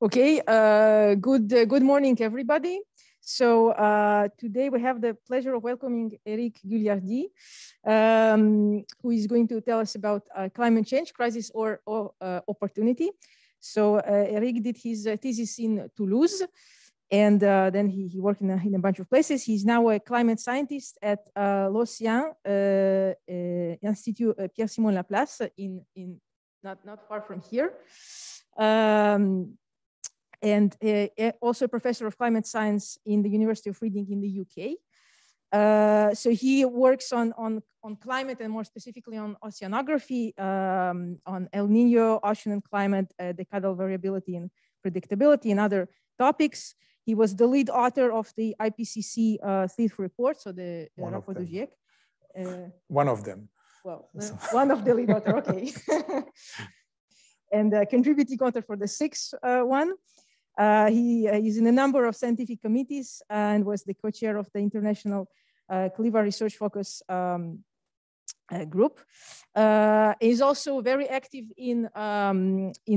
Okay, good morning, everybody. So today we have the pleasure of welcoming Eric Guilyardi, who is going to tell us about climate change, crisis or opportunity. So Eric did his thesis in Toulouse, and then he worked in a bunch of places. He's now a climate scientist at l'Océan-IPSL Pierre-Simon Laplace in not far from here. And also a professor of climate science in the University of Reading in the UK. So he works on climate and more specifically on oceanography, on El Nino, ocean and climate, decadal variability and predictability and other topics. He was the lead author of the IPCC fifth report, so the Rapport du GIEC. One of them. Well, one of the lead author, okay. And contributing author for the sixth one. He is in a number of scientific committees and was the co-chair of the International CLIVA Research Focus group. He's also very active in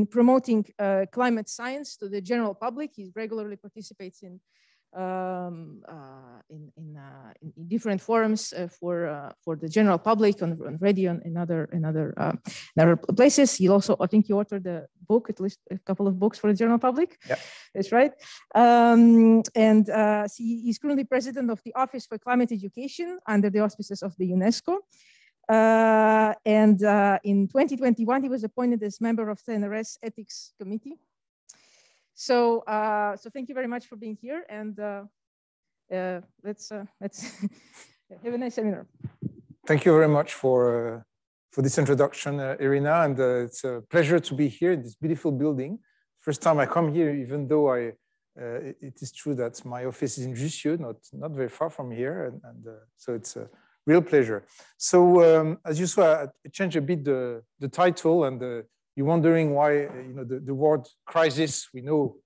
promoting climate science to the general public. He regularly participates in different forums for the general public on radio and in other places. He also, I think, he authored a book, at least a couple of books for the general public. Yeah, that's right. He's currently president of the Office for Climate Education under the auspices of the UNESCO. In 2021, he was appointed as member of the NRS Ethics Committee. So thank you very much for being here, and let's have a nice seminar. Thank you very much for this introduction, Irina, and it's a pleasure to be here in this beautiful building. First time I come here, even though it is true that my office is in Jussieu, not very far from here, and so it's a real pleasure. So as you saw, I changed a bit the title, and you're wondering why, the word crisis, we know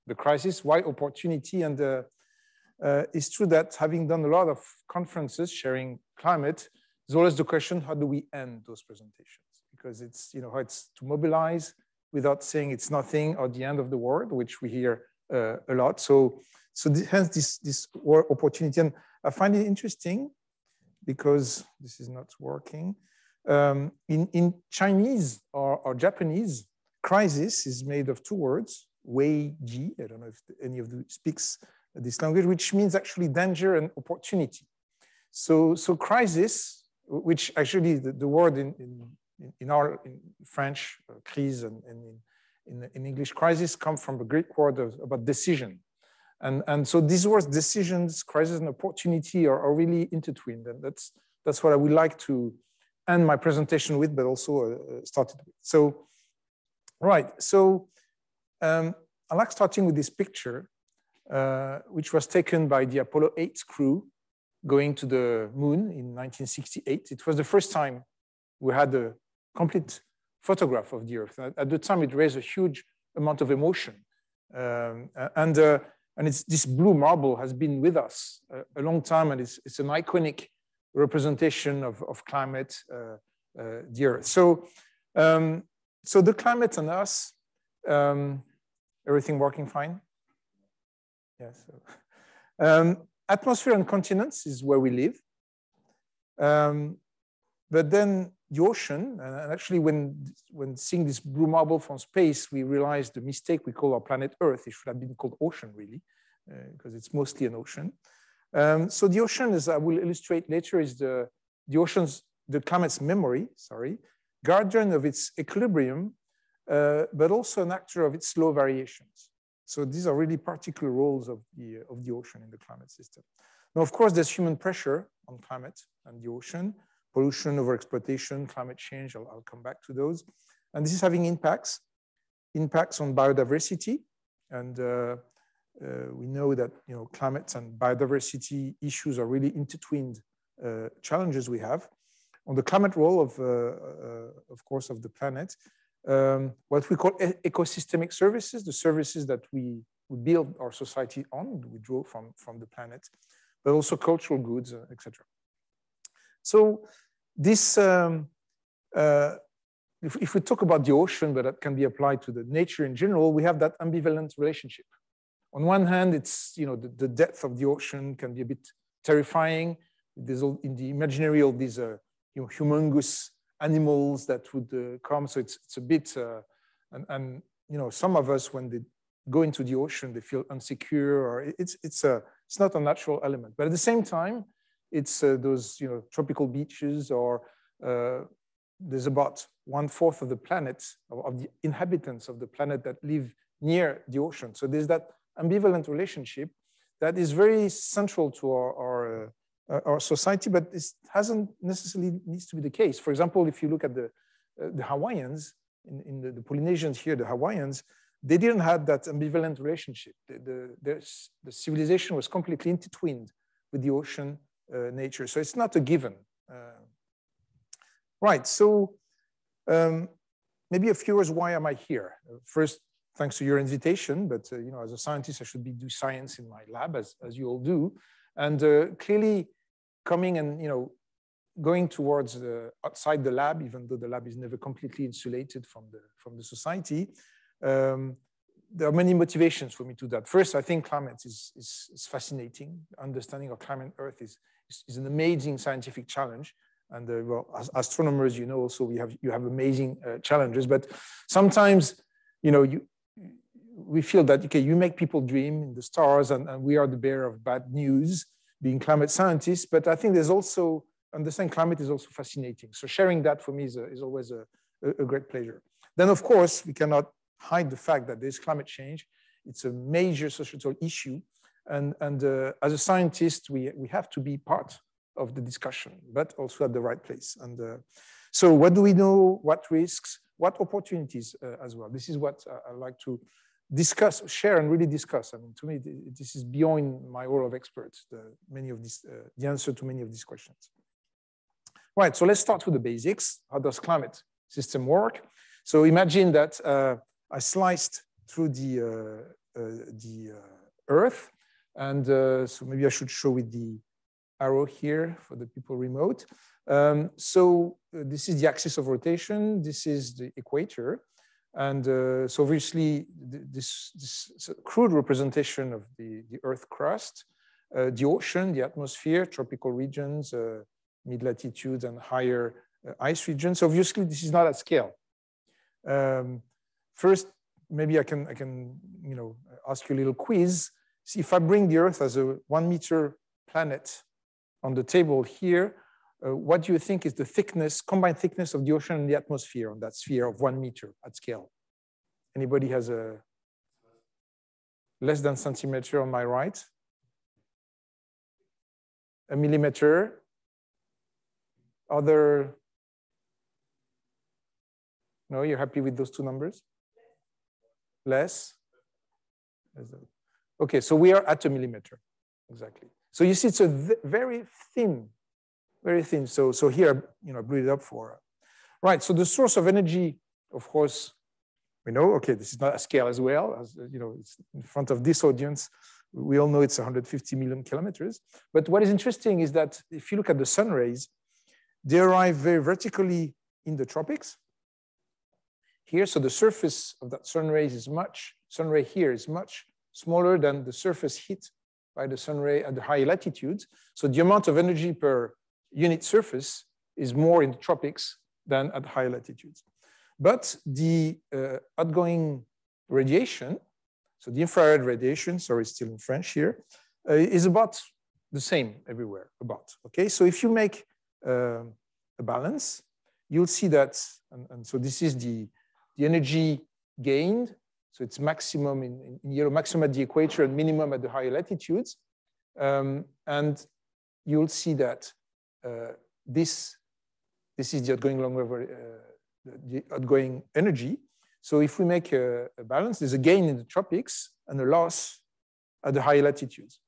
the crisis, why opportunity? And it's true that having done a lot of conferences sharing climate, there's always the question, how do we end those presentations? Because it's, how it's to mobilize without saying it's nothing or the end of the world, which we hear a lot. So hence this word opportunity. And I find it interesting because this is not working. In Chinese or Japanese, crisis is made of two words, wei-ji. I don't know if any of you speaks this language, which means actually danger and opportunity. So crisis, which actually the word in French, crise, and in English, crisis, come from the Greek word about decision. And so these words, decisions, crisis, and opportunity are really intertwined. And that's what I would like to end my presentation with, but also started with. So, right. So I like starting with this picture, which was taken by the Apollo 8 crew going to the moon in 1968. It was the first time we had a complete photograph of the Earth. At the time, it raised a huge amount of emotion. And it's this blue marble has been with us a long time, and it's an iconic representation of climate, the Earth. So the climate and us, everything working fine? Yes. Yeah, atmosphere and continents is where we live. But then the ocean, and actually when seeing this blue marble from space, we realized the mistake we call our planet Earth. It should have been called ocean, really, because it's mostly an ocean. So the ocean, as I will illustrate later, is the climate's memory, guardian of its equilibrium, but also an actor of its slow variations. So these are really particular roles of the ocean in the climate system. Now, of course, there's human pressure on climate and the ocean, pollution, overexploitation, climate change. I'll come back to those. And this is having impacts on biodiversity. And we know that climate and biodiversity issues are really intertwined challenges we have. On the climate role of course, of the planet, what we call ecosystemic services, the services that we build our society on, we draw from the planet, but also cultural goods, etc. So this if we talk about the ocean, but that can be applied to the nature in general, we have that ambivalent relationship. On one hand, it's, the depth of the ocean can be a bit terrifying. There's all, in the imaginary all these humongous animals that would come. So it's a bit, and some of us, when they go into the ocean, they feel insecure, or it's not a natural element. But at the same time, it's those tropical beaches, or there's about 1/4 of the planet, of the inhabitants of the planet, that live near the ocean. So there's that ambivalent relationship that is very central to our society, but this hasn't necessarily needs to be the case. For example, if you look at the Hawaiians, in the Polynesians here, the Hawaiians, they didn't have that ambivalent relationship. The civilization was completely intertwined with the ocean nature. So it's not a given. Right, so maybe a few words, why am I here? First, thanks to your invitation, but as a scientist, I should do science in my lab, as you all do. And clearly coming and going towards outside the lab, even though the lab is never completely insulated from the society, there are many motivations for me to that. First, I think climate is fascinating. Understanding of climate Earth is an amazing scientific challenge. And well, as astronomers, also you have amazing challenges. But sometimes, we feel that, okay, you make people dream in the stars, and we are the bearer of bad news, being climate scientists. But I think there's also, understanding climate is also fascinating. So sharing that for me is always a great pleasure. Then, of course, we cannot hide the fact that there's climate change. It's a major societal issue. And as a scientist, we have to be part of the discussion, but also at the right place. And so what do we know? What risks? What opportunities as well? This is what I like to discuss, share, and really discuss. I mean, to me, this is beyond my role of expert, the answer to many of these questions. Right, so let's start with the basics. How does climate system work? So imagine that I sliced through the Earth, and so maybe I should show with the arrow here for the people remote. So this is the axis of rotation. This is the equator. And so obviously this crude representation of the Earth crust, the ocean, the atmosphere, tropical regions, mid-latitudes and higher ice regions. Obviously this is not at scale. First, maybe I can ask you a little quiz. See, if I bring the Earth as a 1 meter planet on the table here, what do you think is the thickness, combined thickness of the ocean and the atmosphere on that sphere of 1 meter at scale? Anybody has a less than centimeter on my right? A millimeter? Other? No, you're happy with those two numbers? Less? Okay, so we are at a millimeter, exactly. So you see, it's a very thin. So here, I blew it up for. Right, so the source of energy, of course, we know, okay, this is not a scale as well, as it's in front of this audience. We all know it's 150 million kilometers. But what is interesting is that if you look at the sun rays, they arrive very vertically in the tropics. Here, so the surface of that sun ray here is much smaller than the surface hit by the sun ray at the high latitudes. So the amount of energy per unit surface is more in the tropics than at high latitudes. But the outgoing radiation, so the infrared radiation, sorry, still in French here, is about the same everywhere, okay? So if you make a balance, you'll see that, and so this is the energy gained. So it's maximum in yellow, maximum at the equator and minimum at the higher latitudes. And you'll see that this is the outgoing energy. So if we make a balance, there's a gain in the tropics and a loss at the higher latitudes,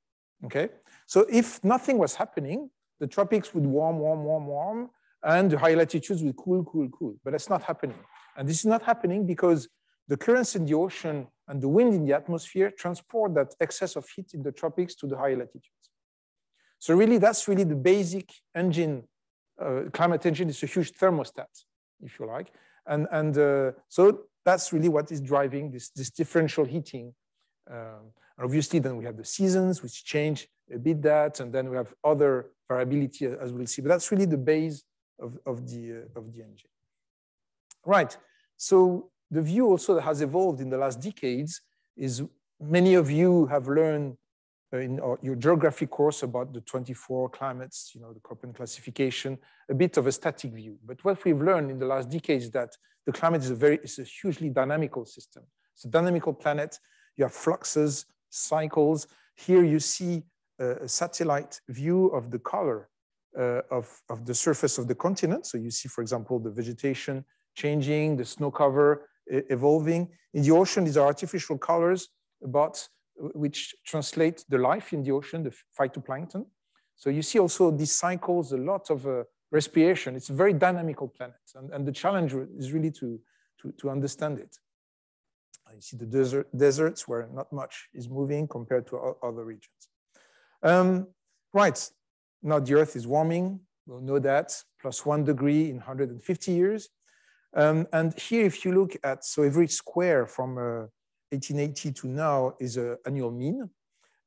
okay? So if nothing was happening, the tropics would warm, and the high latitudes would cool. But that's not happening. And this is not happening because the currents in the ocean and the wind in the atmosphere transport that excess of heat in the tropics to the higher latitudes. So really, that's really the basic engine. Climate engine is a huge thermostat, if you like. So that's really what is driving this differential heating. And obviously, then we have the seasons, which change a bit that, and then we have other variability, as we'll see. But that's really the base of the engine. Right. So the view also that has evolved in the last decades is many of you have learned in your geography course about the 24 climates, you know, the Köppen classification, a bit of a static view. But what we've learned in the last decades is that the climate is a hugely dynamical system. It's a dynamical planet. You have fluxes, cycles. Here you see a satellite view of the color of the surface of the continent. So you see, for example, the vegetation changing, the snow cover evolving. In the ocean, these are artificial colors, but which translate the life in the ocean, the phytoplankton. So you see also these cycles, a lot of respiration. It's a very dynamical planet. And the challenge is really to understand it. You see the deserts where not much is moving compared to other regions. Right, now the Earth is warming. We'll know that, +1 degree in 150 years. And here, if you look at, so every square from 1880 to now is an annual mean.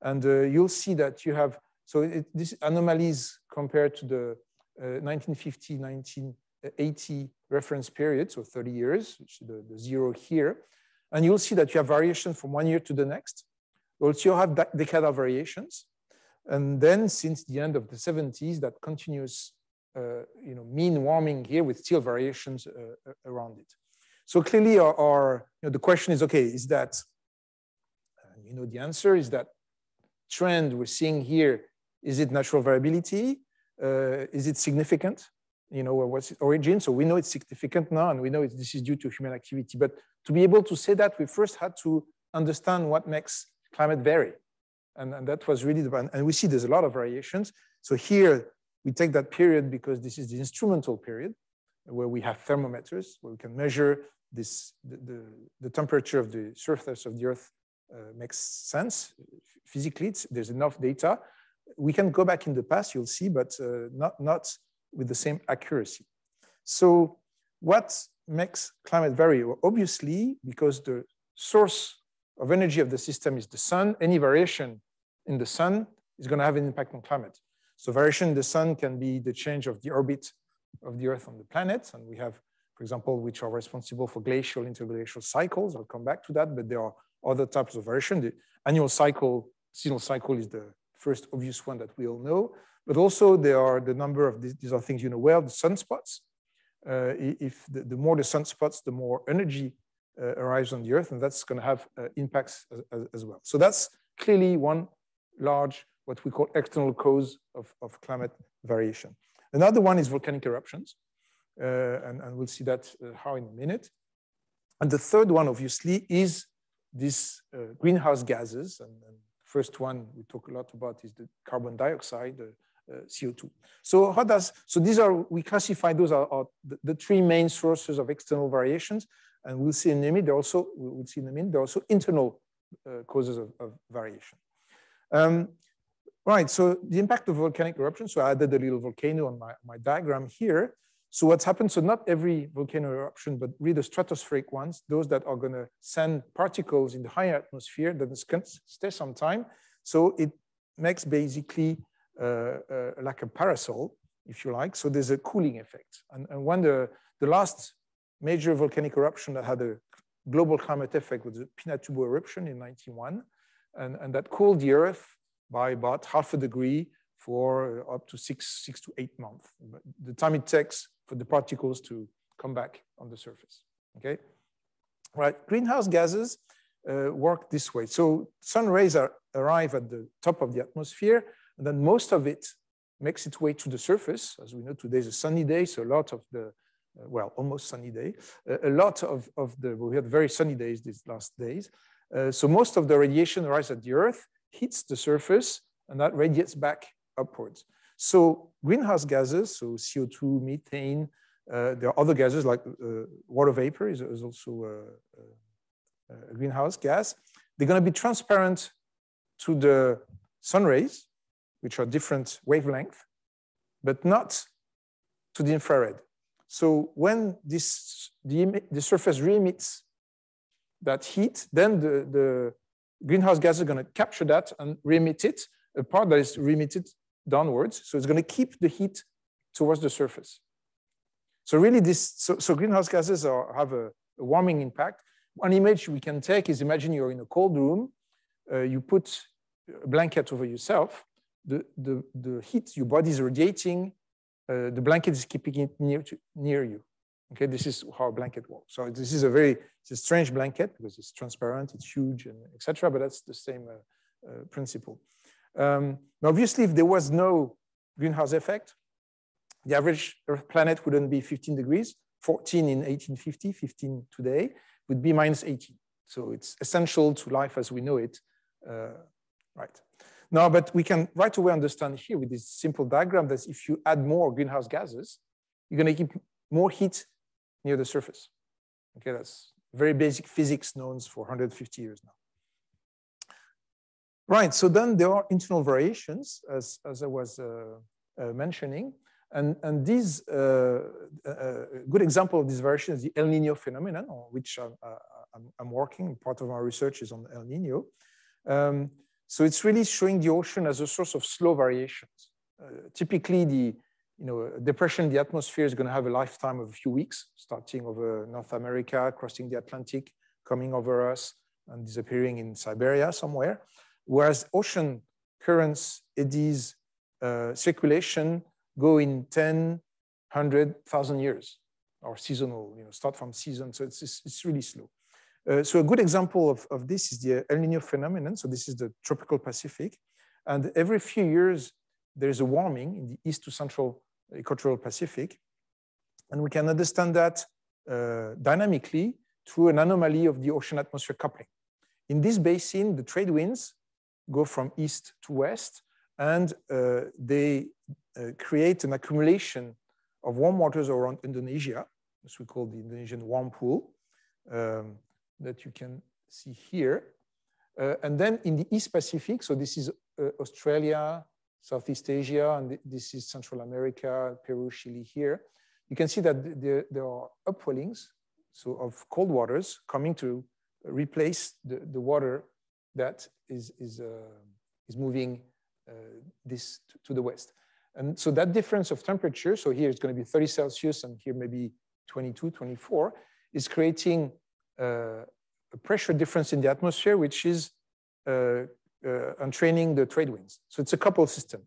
And you'll see that you have, so these anomalies compared to the 1950, 1980 reference period, so 30 years, which is the zero here. And you'll see that you have variation from one year to the next. Also, you have decadal variations. And then since the end of the 70s, that continuous mean warming here with still variations around it. So clearly the question is, okay, is that, the answer is that trend we're seeing here, is it natural variability? Is it significant? What's its origin? So we know it's significant now, and we know this is due to human activity. But to be able to say that, we first had to understand what makes climate vary. And that was really and we see there's a lot of variations. So here we take that period because this is the instrumental period where we have thermometers, where we can measure the temperature of the surface of the Earth. Makes sense physically. There's enough data. We can go back in the past, you'll see, but not with the same accuracy. So what makes climate vary? Well, obviously, because the source of energy of the system is the sun, any variation in the sun is going to have an impact on climate. So variation in the sun can be the change of the orbit of the Earth on the planet. And we have, for example, which are responsible for glacial, interglacial cycles. I'll come back to that, but there are other types of variation. The annual cycle, seasonal cycle is the first obvious one that we all know. But also there are the number of, these are things you know well, the sunspots. If the more the sunspots, the more energy arrives on the Earth, and that's going to have impacts as well. So that's clearly one large, what we call external cause of climate variation. Another one is volcanic eruptions, and we'll see that how in a minute. And the third one, obviously, is these greenhouse gases. And first one we talk a lot about is the carbon dioxide, CO2. So these are, we classify those are the three main sources of external variations. And we'll see in a minute, we'll see in a minute, there are also internal causes of variation. Right, so the impact of volcanic eruption. So I added a little volcano on my diagram here. So what's happened, so not every volcano eruption, but really the stratospheric ones, those that are going to send particles in the higher atmosphere that can stay some time. So it makes basically like a parasol, if you like. So there's a cooling effect. And when the last major volcanic eruption that had a global climate effect was the Pinatubo eruption in 1991. And that cooled the Earth by about ½ degree for up to six to 8 months. The time it takes for the particles to come back on the surface, okay? Right, greenhouse gases work this way. So sun rays arrive at the top of the atmosphere, and then most of it makes its way to the surface. As we know, today is a sunny day, so a lot of the, well, almost sunny day. A lot of we had very sunny days these last days. So most of the radiation arrives at the Earth, hits the surface, and that radiates back upwards. So greenhouse gases, so CO2, methane, there are other gases like water vapor is also a greenhouse gas. They're going to be transparent to the sun rays, which are different wavelength, but not to the infrared. So when the surface re-emits that heat, then the greenhouse gas is going to capture that and re-emit it, a part that is re-emitted downwards. So it's going to keep the heat towards the surface. So really so greenhouse gases have a warming impact. One image we can take is, imagine you're in a cold room, you put a blanket over yourself, the heat your body is radiating, the blanket is keeping it near you. Okay, this is how a blanket works. So this is it's a strange blanket because it's transparent, it's huge, and etc. But that's the same principle. Now, obviously, if there was no greenhouse effect, the average Earth planet wouldn't be 15 degrees, 14 in 1850, 15 today, would be minus 18. So it's essential to life as we know it, right? Now, but we can right away understand here with this simple diagram that if you add more greenhouse gases, you're going to keep more heat near the surface. Okay, that's very basic physics known for 150 years now. Right, so then there are internal variations, as I was mentioning. And these, good example of this variation is the El Nino phenomenon, on which I'm working. Part of my research is on El Nino. So it's really showing the ocean as a source of slow variations. Typically, the depression in the atmosphere is going to have a lifetime of a few weeks, starting over North America, crossing the Atlantic, coming over us, and disappearing in Siberia somewhere. Whereas ocean currents, eddies, circulation go in 10, 100, 1,000 years, or seasonal, start from season. So it's really slow. So a good example of this is the El Nino phenomenon. So this is the tropical Pacific. And every few years, there's a warming in the east to central equatorial Pacific. And we can understand that dynamically through an anomaly of the ocean atmosphere coupling. In this basin, the trade winds go from east to west, and they create an accumulation of warm waters around Indonesia, as we call the Indonesian warm pool, that you can see here. And then in the East Pacific, so this is Australia, Southeast Asia, and this is Central America, Peru, Chile here. You can see that there are upwellings, so of cold waters coming to replace the water that is moving this to the west. And so that difference of temperature, so here it's going to be 30 Celsius and here maybe 22, 24, is creating a pressure difference in the atmosphere, which is entraining the trade winds. So it's a coupled system.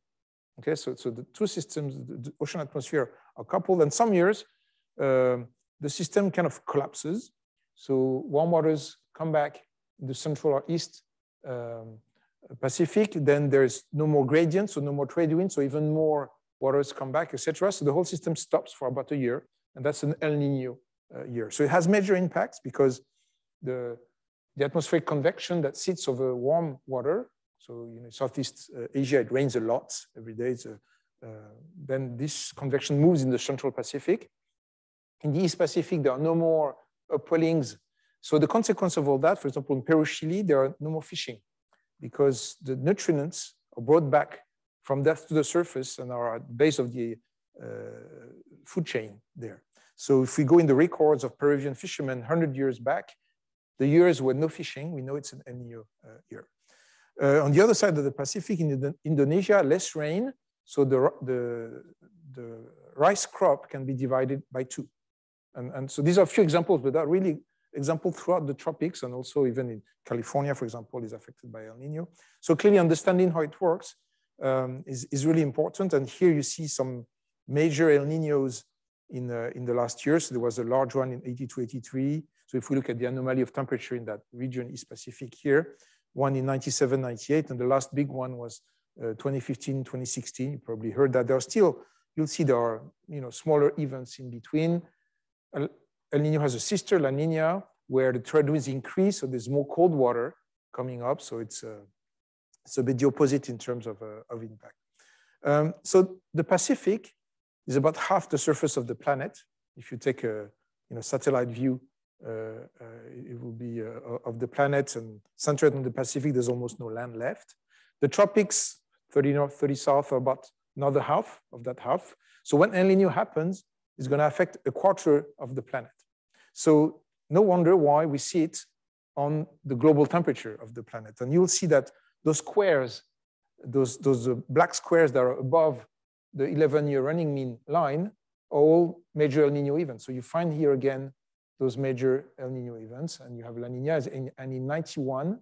Okay, so the two systems, the ocean atmosphere are coupled, and some years the system kind of collapses. So warm waters come back in the central or east Pacific, then there's no more gradient, so no more trade wind, so even more waters come back, etc. So the whole system stops for about a year, and that's an El Nino year. So it has major impacts because the atmospheric convection that sits over warm water, so Southeast Asia, it rains a lot every day. Then this convection moves in the Central Pacific. In the East Pacific, there are no more upwellings. So the consequence of all that, for example, in Peru, Chile, there are no more fishing because the nutrients are brought back from depth to the surface and are at the base of the food chain there. So if we go in the records of Peruvian fishermen 100 years back, the years were no fishing, we know it's an El Nino year. On the other side of the Pacific, in Indonesia, less rain, so the rice crop can be divided by 2. And so these are a few examples, but that really example throughout the tropics, and also even in California, for example, is affected by El Nino. So clearly understanding how it works is really important. And here you see some major El Ninos in the last year. So there was a large one in 82, 83. So if we look at the anomaly of temperature in that region, East Pacific here, one in 97, 98, and the last big one was 2015, 2016. You probably heard that. There are still, you'll see there are smaller events in between. El Nino has a sister, La Nina, where the trade winds increase, so there's more cold water coming up. So it's a bit the opposite in terms of impact. So the Pacific is about half the surface of the planet. If you take a satellite view, it will be of the planet, and centered on the Pacific, there's almost no land left. The tropics, 30 north, 30 south, are about another half of that half. So when El Nino happens, is going to affect a quarter of the planet. So no wonder why we see it on the global temperature of the planet. And you'll see that those squares, those black squares that are above the 11-year running mean line are all major El Nino events. So you find here again those major El Nino events, and you have La Nina. And in 91,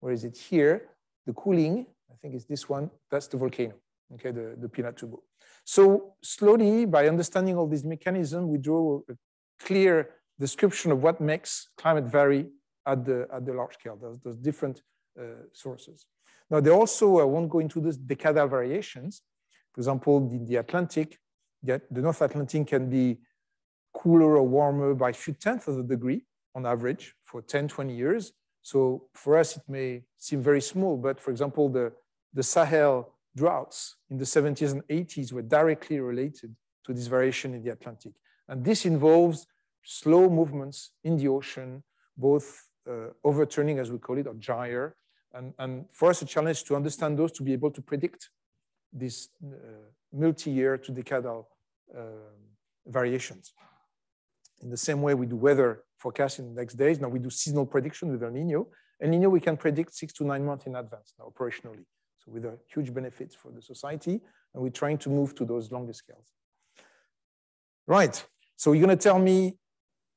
where is it here? The cooling, I think it's this one, that's the volcano, okay, the Pinatubo. So slowly, by understanding all these mechanisms, we draw a clear description of what makes climate vary at the large scale, those different sources. Now, they also, I won't go into this decadal variations. For example, in the Atlantic, the North Atlantic can be cooler or warmer by a few tenths of a degree on average for 10, 20 years. So for us, it may seem very small, but for example, the Sahel droughts in the 70s and 80s were directly related to this variation in the Atlantic. And this involves slow movements in the ocean, both overturning, as we call it, or gyre. And for us, a challenge to understand those, to be able to predict these multi-year to decadal variations. In the same way we do weather forecasting in the next days, now we do seasonal prediction with El Nino. El Nino we can predict 6 to 9 months in advance now operationally. So with a huge benefits for the society, and we're trying to move to those longer scales. Right, so you're gonna tell me,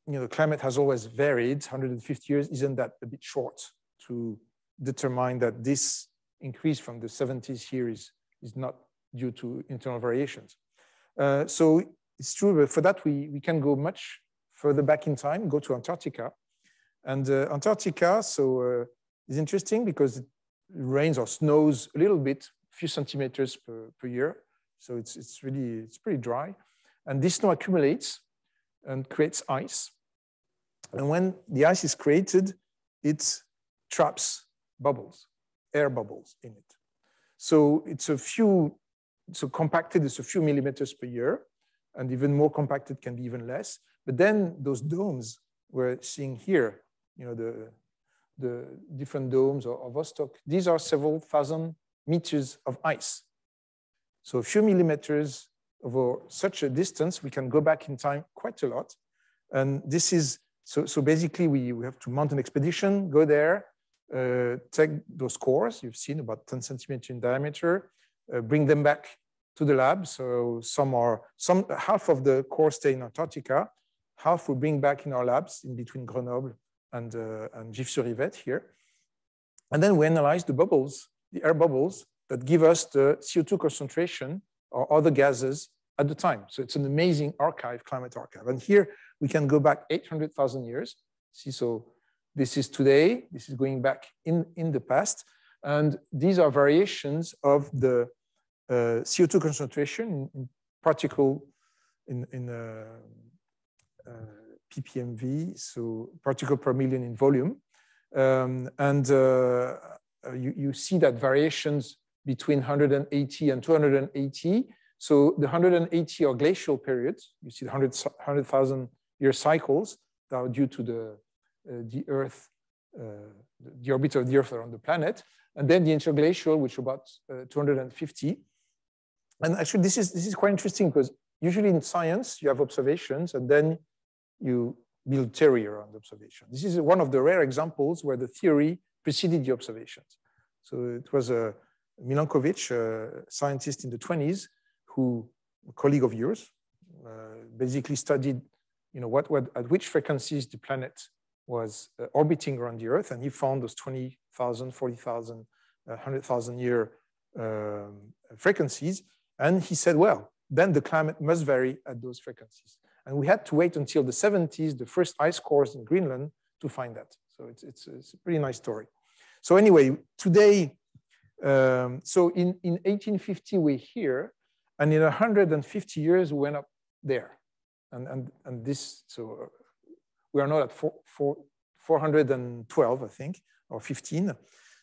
the climate has always varied, 150 years, isn't that a bit short to determine that this increase from the 70s here is not due to internal variations? So it's true, but for that we can go much further back in time, go to Antarctica. And Antarctica, is interesting because it rains or snows a little bit, a few centimeters per year. So it's pretty dry. And this snow accumulates and creates ice. And when the ice is created, it traps bubbles, air bubbles in it. So compacted, it's a few millimeters per year, and even more compacted can be even less. But then those domes we're seeing here, the different domes of Vostok, these are several thousand meters of ice. So a few millimeters over such a distance, we can go back in time quite a lot. And this is, so basically we have to mount an expedition, go there, take those cores, you've seen about 10 centimeters in diameter, bring them back to the lab. So half of the core stay in Antarctica, half we bring back in our labs in between Grenoble and Gif-sur-Yvette here. And then we analyze the bubbles, the air bubbles that give us the CO2 concentration or other gases at the time. So it's an amazing archive, climate archive. And here we can go back 800,000 years. See, so this is today, this is going back in the past. And these are variations of the CO2 concentration in particle in ppmv, so particle per million in volume. You see that variations between 180 and 280. So the 180 are glacial periods. You see the 100,000 year cycles that are due to the Earth, the orbit of the Earth around the planet. And then the interglacial, which is about 250. And actually, this is quite interesting because usually in science, you have observations and then you build theory around observation. This is one of the rare examples where the theory preceded the observations. So it was Milankovitch, a scientist in the 20s, who, a colleague of yours, basically studied, at which frequencies the planet was orbiting around the Earth, and he found those 20,000, 40,000, 100,000 year frequencies. And he said, well, then the climate must vary at those frequencies. And we had to wait until the 70s, the first ice cores in Greenland, to find that. So it's a pretty nice story. So anyway, today, so in 1850, we're here, and in 150 years, we went up there. And this, so we are not at 412, I think, or 15.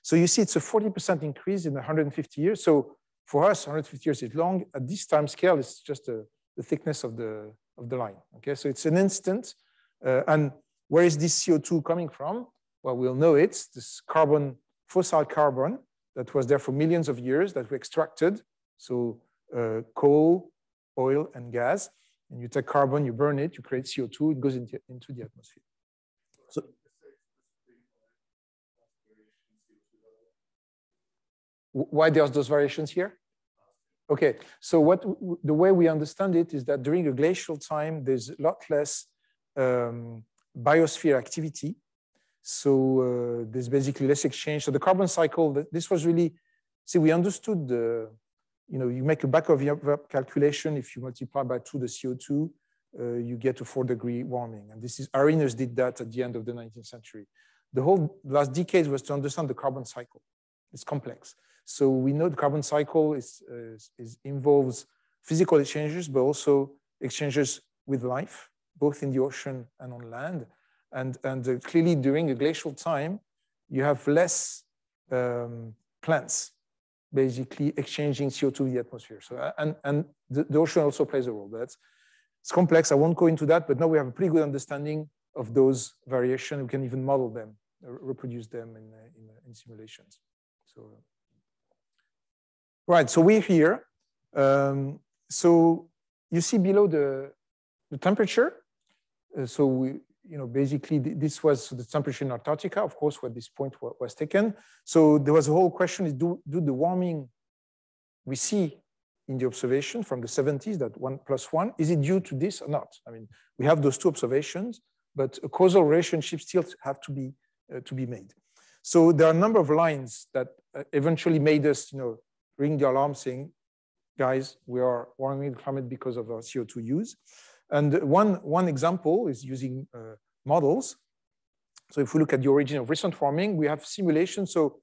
So you see it's a 40% increase in 150 years. So for us, 150 years is long. At this time scale, it's just the thickness of the line. Okay, so it's an instant. And where is this CO2 coming from? Well, we'll know it's this carbon, fossil carbon that was there for millions of years that we extracted. So coal, oil, and gas. And you take carbon, you burn it, you create CO2, it goes into the atmosphere. So, why there's those variations here? Okay, so the way we understand it is that during a glacial time, there's a lot less biosphere activity. So there's basically less exchange. So the carbon cycle, this was really, see, we understood you make a back of the envelope calculation. If you multiply by 2 the CO2, you get a 4-degree warming. And this is, Arrhenius did that at the end of the 19th century. The whole last decade was to understand the carbon cycle. It's complex. So we know the carbon cycle involves physical exchanges, but also exchanges with life, both in the ocean and on land. And clearly during a glacial time, you have less plants basically exchanging CO2 in the atmosphere. So, and the ocean also plays a role. But it's complex. I won't go into that, but now we have a pretty good understanding of those variations. We can even model them, reproduce them in simulations. So, right, so we're here. So you see below the temperature. So we, basically this was the temperature in Antarctica, of course, where this point was taken. So there was a whole question: is do the warming we see in the observation from the 70s, that 1+1, is it due to this or not? I mean, we have those two observations, but a causal relationship still have to be made. So there are a number of lines that eventually made us, ring the alarm, saying, guys, we are warming the climate because of our CO2 use. And one example is using models. So if we look at the origin of recent warming, we have simulations. So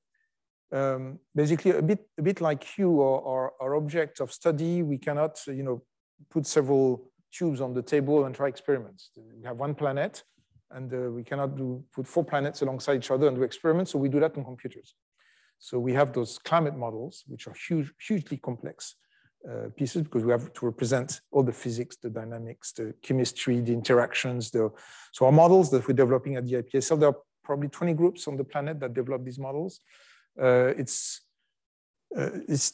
basically, a bit like you or our object of study, we cannot, put several tubes on the table and try experiments. We have one planet, and we cannot put 4 planets alongside each other and do experiments. So we do that on computers. So we have those climate models, which are hugely complex pieces, because we have to represent all the physics, the dynamics, the chemistry, the interactions. So our models that we're developing at the IPSL, there are probably 20 groups on the planet that develop these models. It's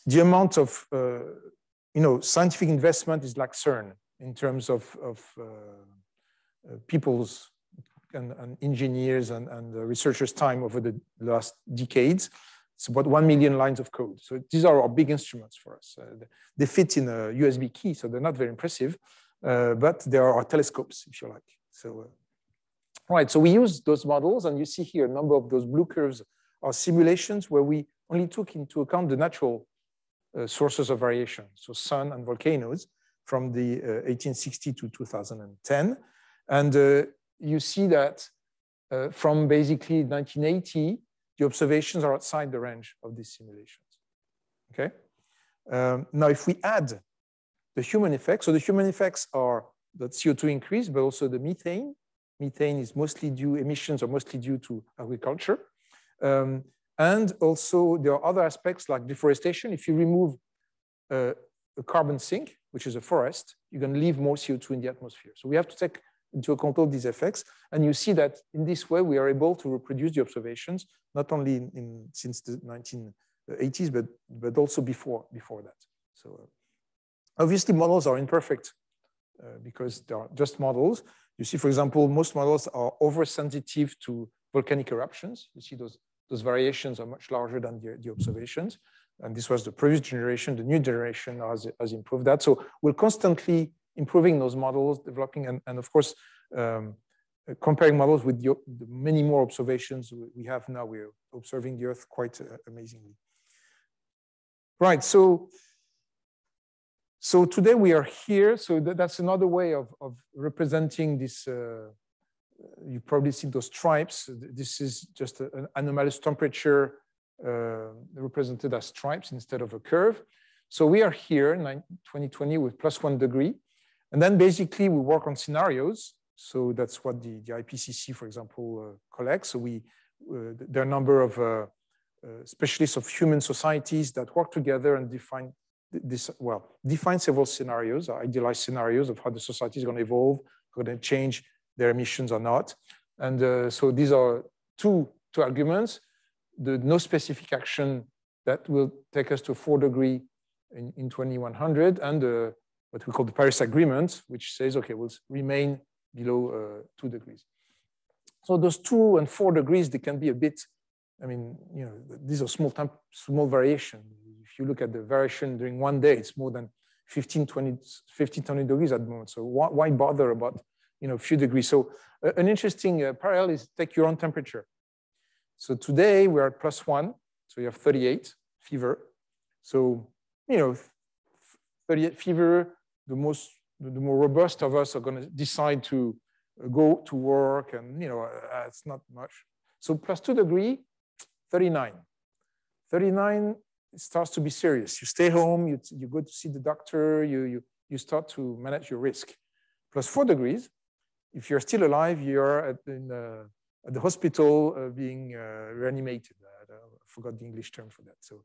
the amount of scientific investment is like CERN in terms of people's and engineers and researchers' time over the last decades. It's about 1 million lines of code. So these are our big instruments for us. They fit in a USB key, so they're not very impressive, but they are our telescopes, if you like. So, right, so we use those models, and you see here a number of those blue curves are simulations where we only took into account the natural sources of variation, so sun and volcanoes from the 1860 to 2010. And you see that from basically 1980, the observations are outside the range of these simulations, okay? Now, if we add the human effects, so the human effects are the CO2 increase, but also the methane. Methane is mostly emissions are mostly due to agriculture. And also there are other aspects like deforestation. If you remove a carbon sink, which is a forest, you're gonna leave more CO2 in the atmosphere. So we have to take into account all these effects. And you see that in this way, we are able to reproduce the observations, not only since the 1980s, but also before that. So obviously models are imperfect because they are just models. You see, for example, most models are oversensitive to volcanic eruptions. You see those variations are much larger than the observations. And this was the previous generation. The new generation has improved that. So we're constantly improving those models, developing, and of course, comparing models with the many more observations we have now. We're observing the Earth quite amazingly. Right, so today we are here. So that's another way of representing this. You probably see those stripes. This is just an anomalous temperature represented as stripes instead of a curve. So we are here in 2020 with +1 degree. And then basically we work on scenarios. So that's what the IPCC, for example, collects. So there are a number of specialists of human societies that work together and define several scenarios, idealized scenarios of how the society is going to evolve, going to change their emissions or not. And so these are two arguments: the no specific action that will take us to 4 degree in 2100, and what we call the Paris Agreement, which says, okay, we'll remain below 2 degrees. So those 2 and 4 degrees, they can be a bit, I mean, you know, these are small variation. If you look at the variation during one day, it's more than 15, 20 degrees at the moment. So why bother about, you know, a few degrees? So an interesting parallel is take your own temperature. So today we're at +1, so you have 38 fever. So, you know, 38 fever, the more robust of us are going to decide to go to work, and, you know, it's not much. So +2 degrees, 39. 39, it starts to be serious. You stay home, you go to see the doctor, you start to manage your risk. +4 degrees, if you're still alive, you're at the hospital being reanimated. I forgot the English term for that. So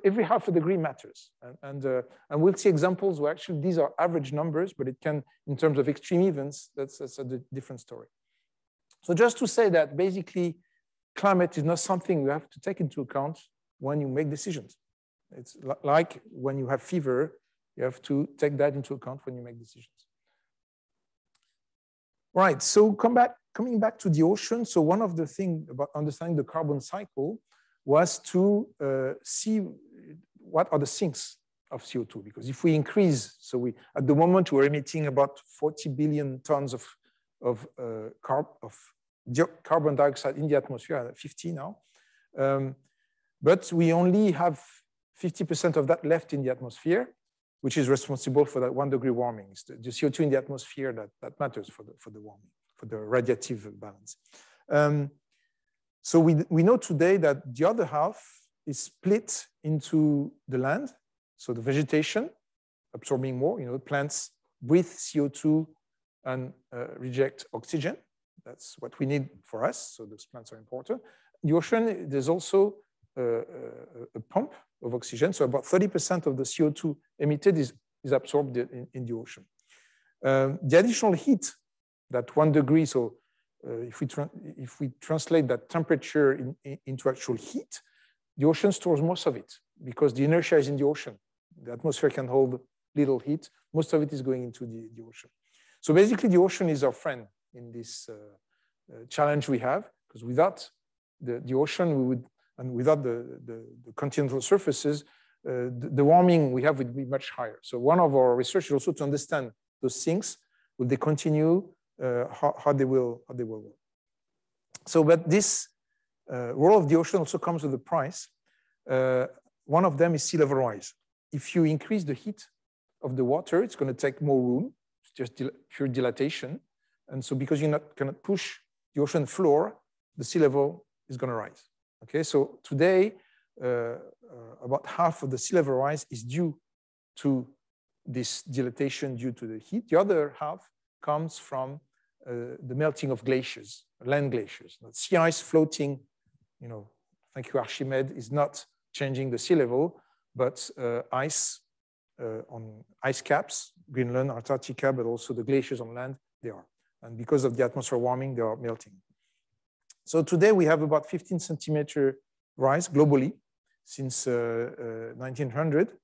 every half a degree matters. And we'll see examples where actually these are average numbers, but it can, in terms of extreme events, that's a different story. So just to say that basically climate is not something you have to take into account when you make decisions. It's like when you have fever, you have to take that into account when you make decisions. Right, so coming back to the ocean. So one of the things about understanding the carbon cycle was to see what are the sinks of CO2, because if we increase, so at the moment we're emitting about 40 billion tons of carbon dioxide in the atmosphere, 50 now, but we only have 50% of that left in the atmosphere, which is responsible for that 1 degree warming. It's the CO2 in the atmosphere that matters for the warming, for the radiative balance. So we know today that the other half is split into the land, so the vegetation absorbing more, you know, plants breathe CO2 and reject oxygen. That's what we need for us, so those plants are important. The ocean, there's also a pump of oxygen, so about 30% of the CO2 emitted is absorbed in the ocean. The additional heat, that 1 degree, so if we translate that temperature into actual heat, the ocean stores most of it because the inertia is in the ocean. The atmosphere can hold little heat. Most of it is going into the ocean. So basically, the ocean is our friend in this challenge we have, because without the ocean, and without the continental surfaces, the warming we have would be much higher. So one of our research is also to understand those sinks. Will they continue? How they will work. So, but this role of the ocean also comes with a price. One of them is sea level rise. If you increase the heat of the water, it's going to take more room, it's just pure dilatation. And so because you cannot push the ocean floor, the sea level is going to rise. Okay, so today, about half of the sea level rise is due to this dilatation due to the heat. The other half comes from the melting of glaciers, land glaciers. Sea ice floating, you know, thank you, Archimede, is not changing the sea level, but ice on ice caps, Greenland, Antarctica, but also the glaciers on land, they are. And because of the atmosphere warming, they are melting. So today we have about 15 centimeter rise globally since 1900.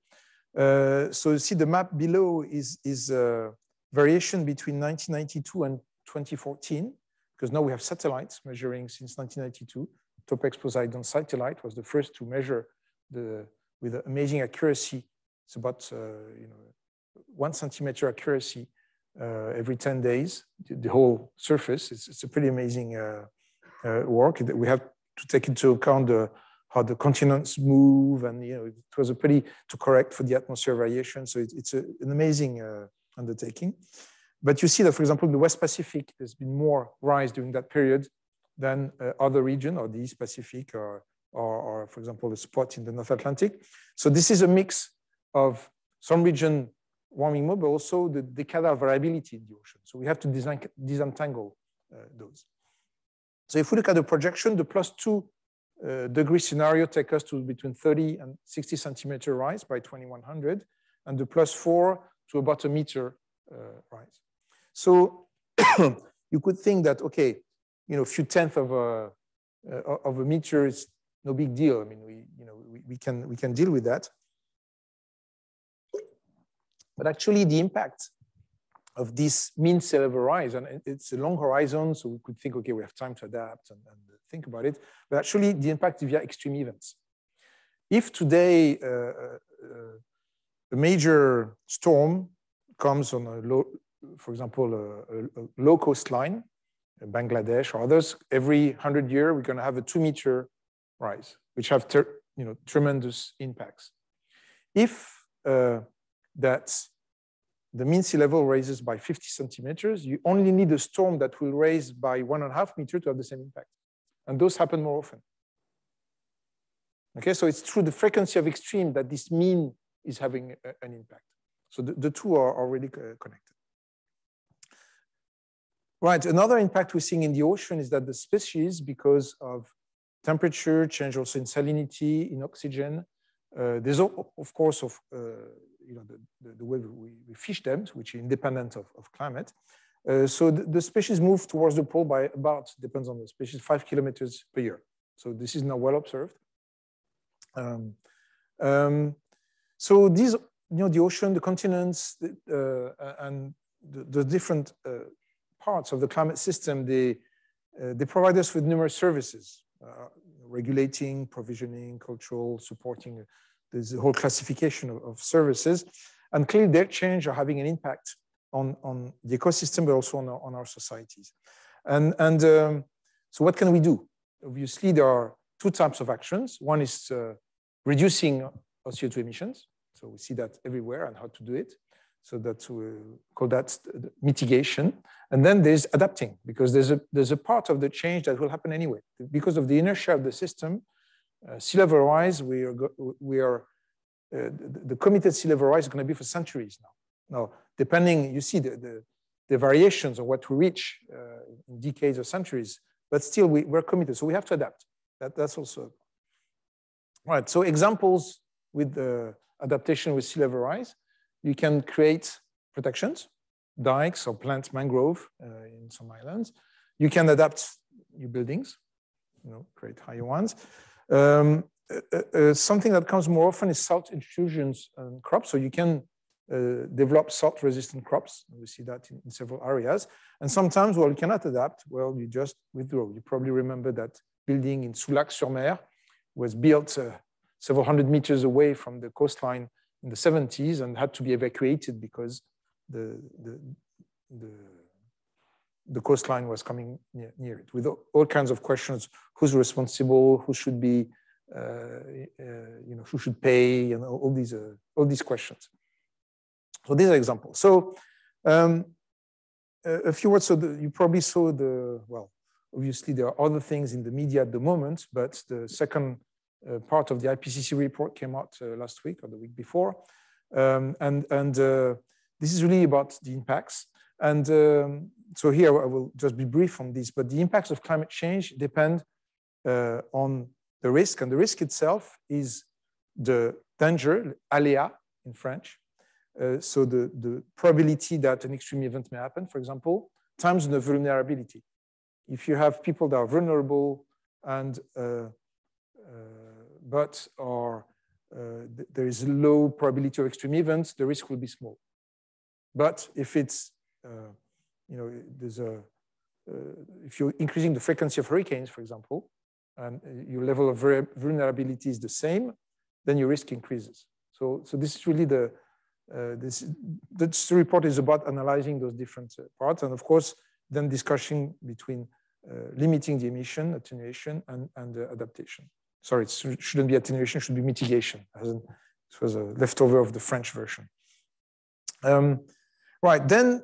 So you see the map below is variation between 1992 and 2014, because now we have satellites measuring since 1992. Topex Poseidon satellite was the first to measure with amazing accuracy. It's about 1 centimeter accuracy every 10 days, the whole surface. It's a pretty amazing work. We have to take into account how the continents move, and it was a pretty to correct for the atmosphere variation. So it's an amazing undertaking. But you see that, for example, in the West Pacific, there's been more rise during that period than other region, or the East Pacific, or for example, the spot in the North Atlantic. So this is a mix of some region warming more, but also the decadal variability in the ocean. So we have to disentangle those. So if we look at the projection, the +2 degree scenario takes us to between 30 and 60 centimeter rise by 2100, and the +4 to about a meter rise. So you could think that, okay, a few tenths of a meter is no big deal. I mean, we can deal with that. But actually the impact of this mean sea level rise, and it's a long horizon, so we could think, okay, we have time to adapt and think about it, but actually the impact is via extreme events. If today a major storm comes on a low, for example, a low coastline, Bangladesh or others, every 100 years, we're going to have a 2-meter rise, which have tremendous impacts. If that the mean sea level raises by 50 centimeters, you only need a storm that will raise by 1.5 meters to have the same impact. And those happen more often. Okay, so it's through the frequency of extreme that this mean is having an impact. So the two are already connected. Right, another impact we're seeing in the ocean is that the species, because of temperature, change also in salinity, in oxygen, there's of course the way we fish them, which is independent of climate. So the species move towards the pole by about, depends on the species, 5 kilometers per year. So this is now well observed. So these, the ocean, the continents, and the different parts of the climate system, they provide us with numerous services, regulating, provisioning, cultural, supporting. There's a whole classification of services, and clearly their change are having an impact on the ecosystem, but also on our societies. And so what can we do? Obviously, there are two types of actions. One is reducing our CO2 emissions. So we see that everywhere and how to do it. So that's we call that mitigation. And then there's adapting, because there's a part of the change that will happen anyway. Because of the inertia of the system, sea level rise, the committed sea level rise is going to be for centuries now. Now, depending, you see the variations of what we reach in decades or centuries, but still we're committed. So we have to adapt. That's also right. So examples with the adaptation with sea level rise, you can create protections, dikes or plant mangrove in some islands. You can adapt new buildings, create higher ones. Something that comes more often is salt intrusions and crops. So you can develop salt-resistant crops. We see that in several areas. And sometimes, well, you cannot adapt. Well, you just withdraw. You probably remember that building in Soulac-sur-Mer was built several hundred meters away from the coastline in the 70s and had to be evacuated because the coastline was coming near it, with all kinds of questions: who's responsible, who should be, who should pay, and all these questions. So these are examples. So a few words. So you probably saw well, obviously there are other things in the media at the moment, but the second part of the IPCC report came out last week or the week before. This is really about the impacts. And so here I will just be brief on this, but the impacts of climate change depend on the risk, and the risk itself is the danger, aléa in French. So the probability that an extreme event may happen, for example, times the vulnerability. If you have people that are vulnerable and but there is low probability of extreme events, the risk will be small. But if it's if you're increasing the frequency of hurricanes, for example, and your level of vulnerability is the same, then your risk increases. So this is really this report is about analyzing those different parts, and of course, then discussion between limiting the emission, attenuation, and adaptation. Sorry, it shouldn't be attenuation, it should be mitigation. It was a leftover of the French version. Right, then,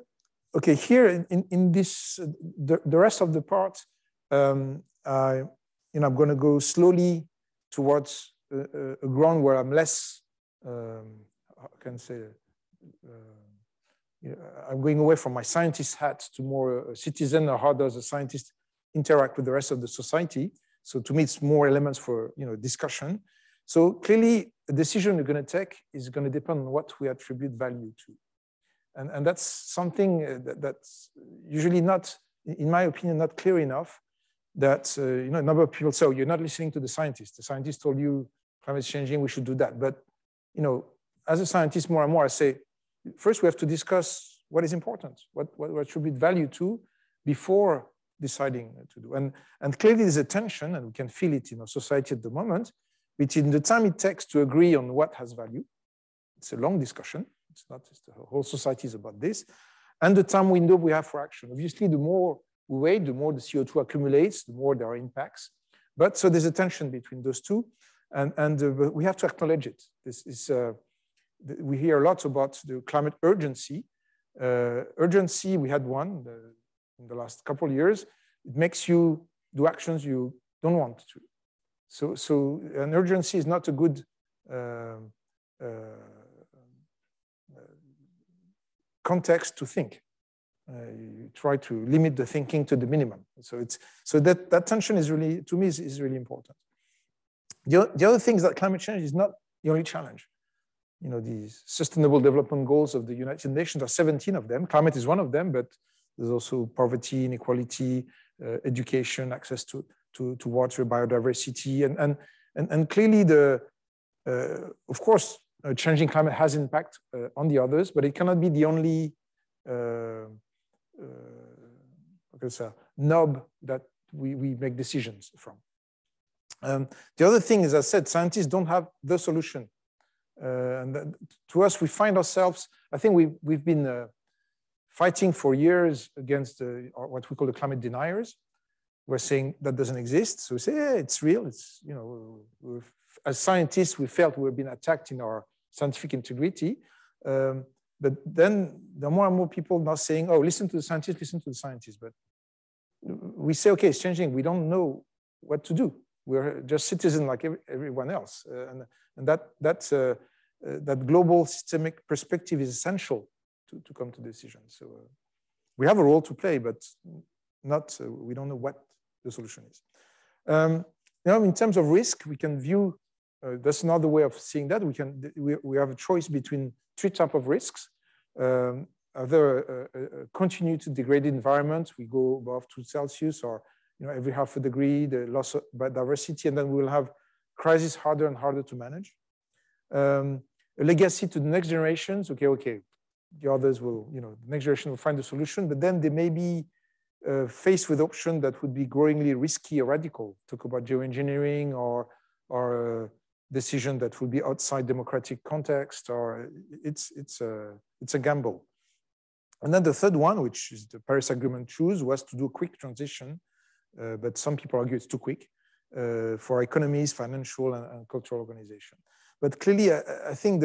okay, here in this, the rest of the part, I'm going to go slowly towards a ground where I'm less, how can I say, I'm going away from my scientist hat to more a citizen, or how does a scientist interact with the rest of the society. So to me, it's more elements for discussion. So clearly, the decision we're going to take is going to depend on what we attribute value to. And that's something that's usually not, in my opinion, not clear enough, that a number of people say, oh, you're not listening to the scientist. The scientist told you climate is changing, we should do that. But as a scientist, more and more I say, first we have to discuss what is important, what should be value to before deciding to do. And clearly there's a tension, and we can feel it in our society at the moment, between the time it takes to agree on what has value. It's a long discussion. It's not just the whole society is about this. And the time window we have for action. Obviously, the more we wait, the more the CO2 accumulates, the more there are impacts. But so there's a tension between those two. And we have to acknowledge it. This is, we hear a lot about the climate urgency. Urgency, we had one in the last couple of years. It makes you do actions you don't want to. So an urgency is not a good context to think. You try to limit the thinking to the minimum. So that tension is really, to me, is really important. The other thing is that climate change is not the only challenge. You know, these Sustainable Development Goals of the United Nations are 17 of them. Climate is one of them, but there's also poverty, inequality, education, access to water, biodiversity, and clearly of course, changing climate has impact on the others, but it cannot be the only knob that we make decisions from. The other thing is, as I said, scientists don't have the solution. And to us, we find ourselves, I think we've been fighting for years against what we call the climate deniers. We're saying that doesn't exist. So we say, yeah, it's real. It's, you know, as scientists, we felt we've been attacked in our scientific integrity. But then the more and more people now saying, oh, listen to the scientists, listen to the scientists. But we say, okay, it's changing. We don't know what to do. We're just citizens like everyone else. And that global systemic perspective is essential to come to decisions. So we have a role to play, but not, we don't know what the solution is. Now, in terms of risk, we can view, that's another way of seeing that. We have a choice between three types of risks. Either continue to degrade the environment, we go above 2 Celsius, or every half a degree, the loss of biodiversity, and then we will have crisis harder and harder to manage. A legacy to the next generations. Okay, the others will, the next generation will find a solution, but then they may be faced with options that would be growingly risky or radical. Talk about geoengineering or a decision that will be outside democratic context, or it's a gamble. And then the third one, which is the Paris Agreement chose, was to do a quick transition, but some people argue it's too quick for economies, financial and cultural organization. But clearly, I think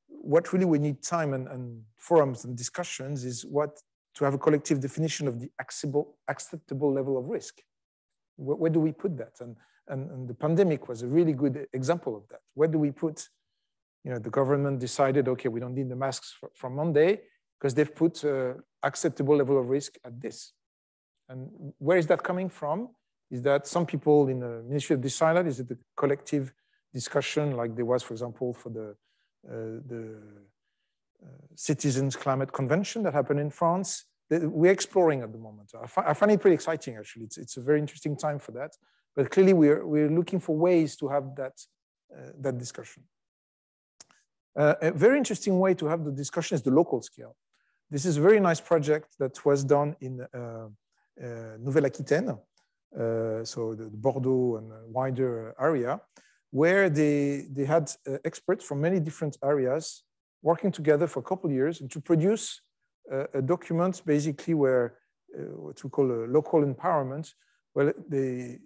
what really we need time and forums and discussions is to have a collective definition of the acceptable level of risk. Where do we put that? And the pandemic was a really good example of that. Where do we put, the government decided, okay, we don't need the masks from Monday because they've put acceptable level of risk at this. And where is that coming from? Is that some people in the ministry have decided? Is it a collective discussion like there was, for example, for the Citizens Climate Convention that happened in France? We're exploring at the moment. I find it pretty exciting, actually. It's a very interesting time for that. But clearly, we're looking for ways to have that discussion. A very interesting way to have the discussion is the local scale. This is a very nice project that was done in Nouvelle-Aquitaine, so the Bordeaux and wider area, where they had experts from many different areas working together for a couple of years and to produce a document basically where what we call a local empowerment. Well, they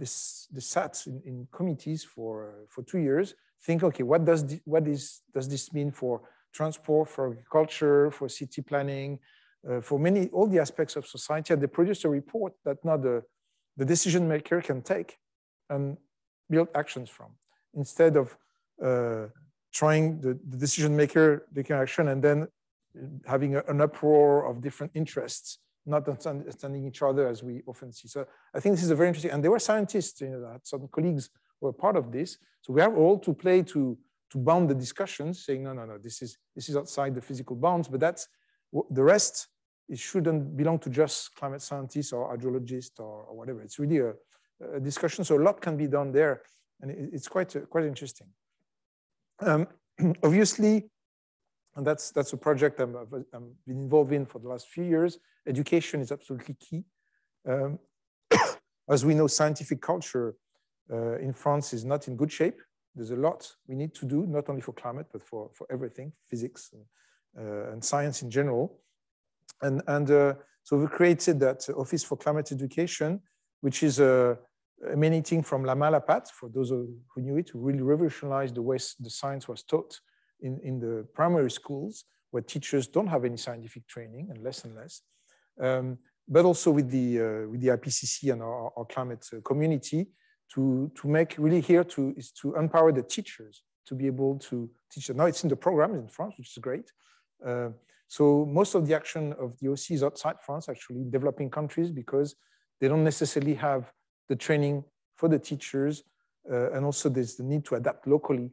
sat in committees for 2 years, think, okay, what does this mean for transport, for agriculture, for city planning, for all the aspects of society, and they produced a report that now the decision maker can take and build actions from, instead of trying the decision maker taking action and then having an uproar of different interests, not understanding each other as we often see. So I think this is a very interesting, and there were scientists, some colleagues who were part of this. So we have a role to play to bound the discussions, saying, no, this is outside the physical bounds, but that's the rest. It shouldn't belong to just climate scientists or hydrologists or whatever. It's really a discussion. So a lot can be done there, and it's quite interesting. Obviously, And that's a project I've been involved in for the last few years. Education is absolutely key. As we know, scientific culture in France is not in good shape. There's a lot we need to do, not only for climate, but for everything, physics and science in general. So we created that Office for Climate Education, which is emanating from La Malapat, for those who knew it, who really revolutionized the way the science was taught in the primary schools, where teachers don't have any scientific training and less. But also with the IPCC and our climate community, to make really here is to empower the teachers to be able to teach. Now it's in the program in France, which is great. So most of the action of the OC is outside France, actually, developing countries, because they don't necessarily have the training for the teachers. And also there's the need to adapt locally.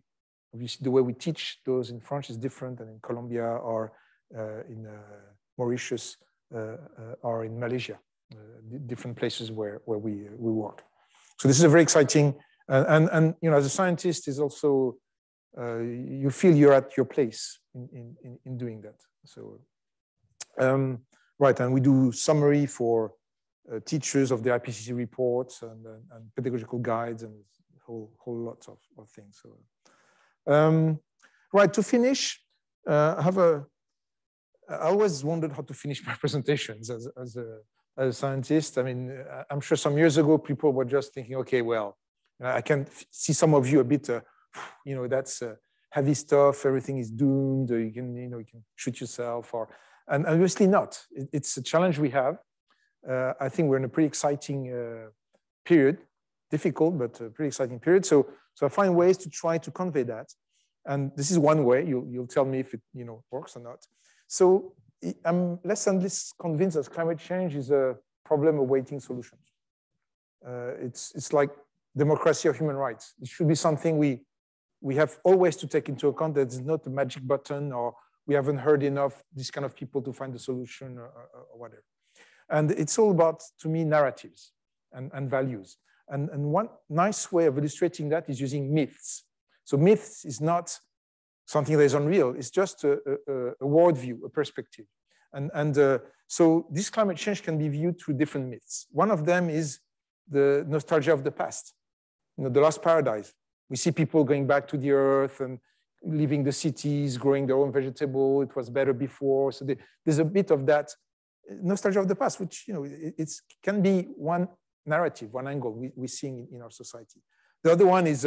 Obviously, the way we teach those in France is different than in Colombia or in Mauritius or in Malaysia, different places where we work. So this is a very exciting, and you know, as a scientist, is also you feel you're at your place in doing that. So right, and we do summary for teachers of the IPCC reports and pedagogical guides and whole lot of things. So right, to finish, I always wondered how to finish my presentations as a scientist. I mean, I'm sure some years ago, people were just thinking, okay, well, I can see some of you a bit, you know, that's heavy stuff, everything is doomed, or you can shoot yourself, and obviously not. It's a challenge we have. I think we're in a pretty exciting period, difficult, but a pretty exciting period. So I find ways to try to convey that. And this is one way. You'll tell me if it works or not. So I'm less and less convinced that climate change is a problem awaiting solutions. It's like democracy or human rights. It should be something we have always to take into account, that it's not a magic button, or we haven't heard enough these kind of people to find the solution or whatever. And it's all about, to me, narratives and values. And one nice way of illustrating that is using myths. So myths is not something that is unreal. It's just a worldview, a perspective. So this climate change can be viewed through different myths. One of them is the nostalgia of the past, the lost paradise. We see people going back to the earth and leaving the cities, growing their own vegetable. It was better before. So there's a bit of that nostalgia of the past, which it can be one narrative, one angle we're seeing in our society. The other one is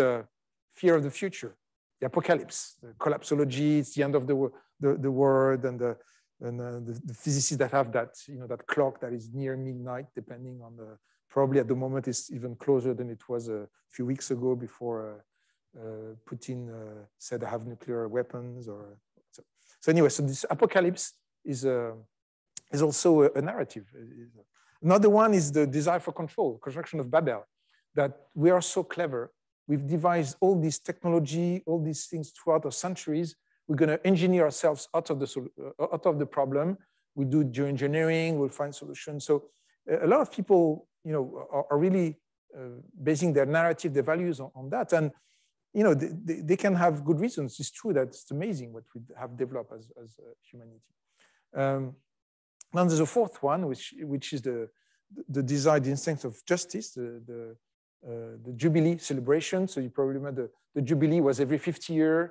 fear of the future, the apocalypse, the collapsology. It's the end of the world, and the physicists that have that that clock that is near midnight, depending on the. Probably at the moment it's even closer than it was a few weeks ago, before Putin said I have nuclear weapons. So anyway, so this apocalypse is also a narrative. Another one is the desire for control, construction of Babel, that we are so clever. We've devised all this technology, all these things throughout the centuries. We're going to engineer ourselves out of the problem. We do geoengineering, we'll find solutions. So a lot of people are really basing their narrative, their values on that. And they can have good reasons. It's true that it's amazing what we have developed as humanity. Now there's a fourth one, which is the desire, the instinct of justice, the Jubilee celebration. So you probably remember the Jubilee was every 50 years.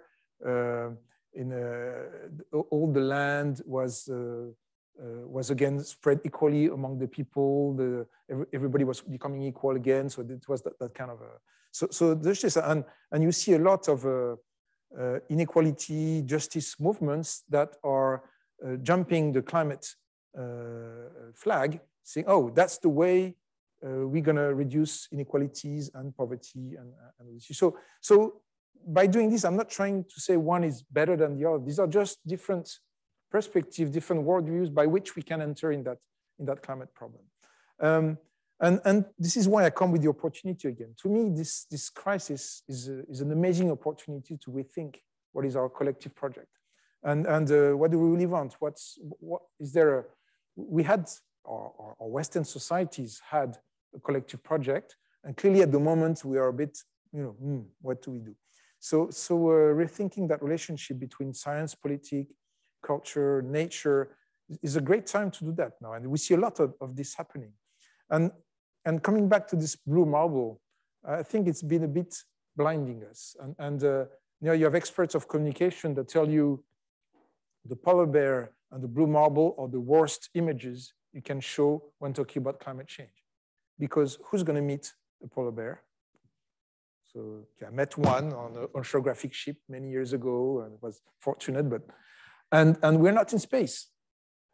All the land was again spread equally among the people. Everybody was becoming equal again. So it was that kind of so there's this, and you see a lot of inequality, justice movements that are jumping the climate flag, saying, oh, that's the way we're going to reduce inequalities and poverty and so by doing this, I'm not trying to say one is better than the other. These are just different perspectives, different worldviews by which we can enter in that climate problem. And this is why I come with the opportunity again. To me, this crisis is an amazing opportunity to rethink what is our collective project, and what do we really want? What is there? We had our Western societies had a collective project, and clearly at the moment we are a bit, what do we do? So rethinking that relationship between science, politics, culture, nature, is a great time to do that now. And we see a lot of this happening. And coming back to this blue marble, I think it's been a bit blinding us. And you know, you have experts of communication that tell you the polar bear and the blue marble are the worst images you can show when talking about climate change. Because who's going to meet the polar bear? So I met one on an oceanographic ship many years ago, and it was fortunate, but and we're not in space.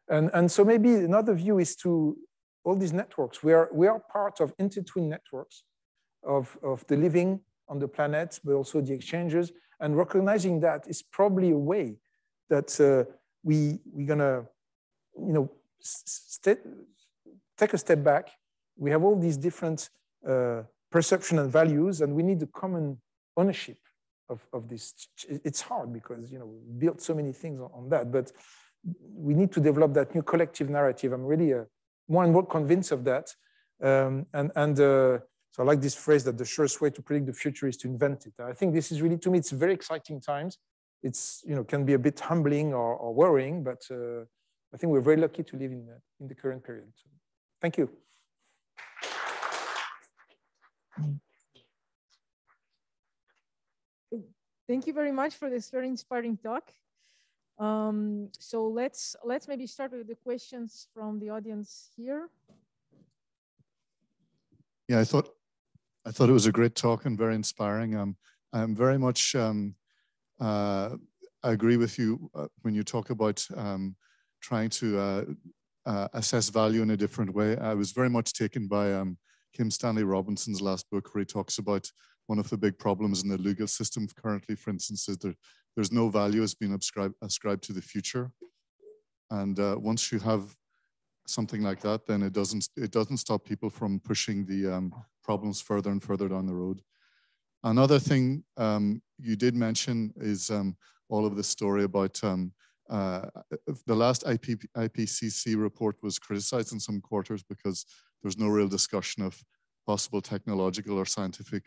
And so maybe another view is to all these networks. We are part of intertwined networks of the living on the planet, but also the exchanges. And recognizing that is probably a way that we're gonna, you know, take a step back. We have all these different perception and values, and we need a common ownership of this. It's hard because, you know, we built so many things on that, but we need to develop that new collective narrative. I'm really more and more convinced of that. So I like this phrase that the surest way to predict the future is to invent it. I think this is really, to me, it's very exciting times. It's, you know, can be a bit humbling or worrying, but I think we're very lucky to live in the current period. So, thank you. Thank you very much for this very inspiring talk. So let's maybe start with the questions from the audience here. Yeah, I thought it was a great talk and very inspiring. I'm very much I agree with you when you talk about trying to assess value in a different way. I was very much taken by Kim Stanley Robinson's last book, where he talks about one of the big problems in the legal system currently, for instance, is that there's no value has been ascribed to the future. And once you have something like that, then it doesn't stop people from pushing the problems further and further down the road. Another thing you did mention is all of this story about the last IPCC report was criticized in some quarters because there's no real discussion of possible technological or scientific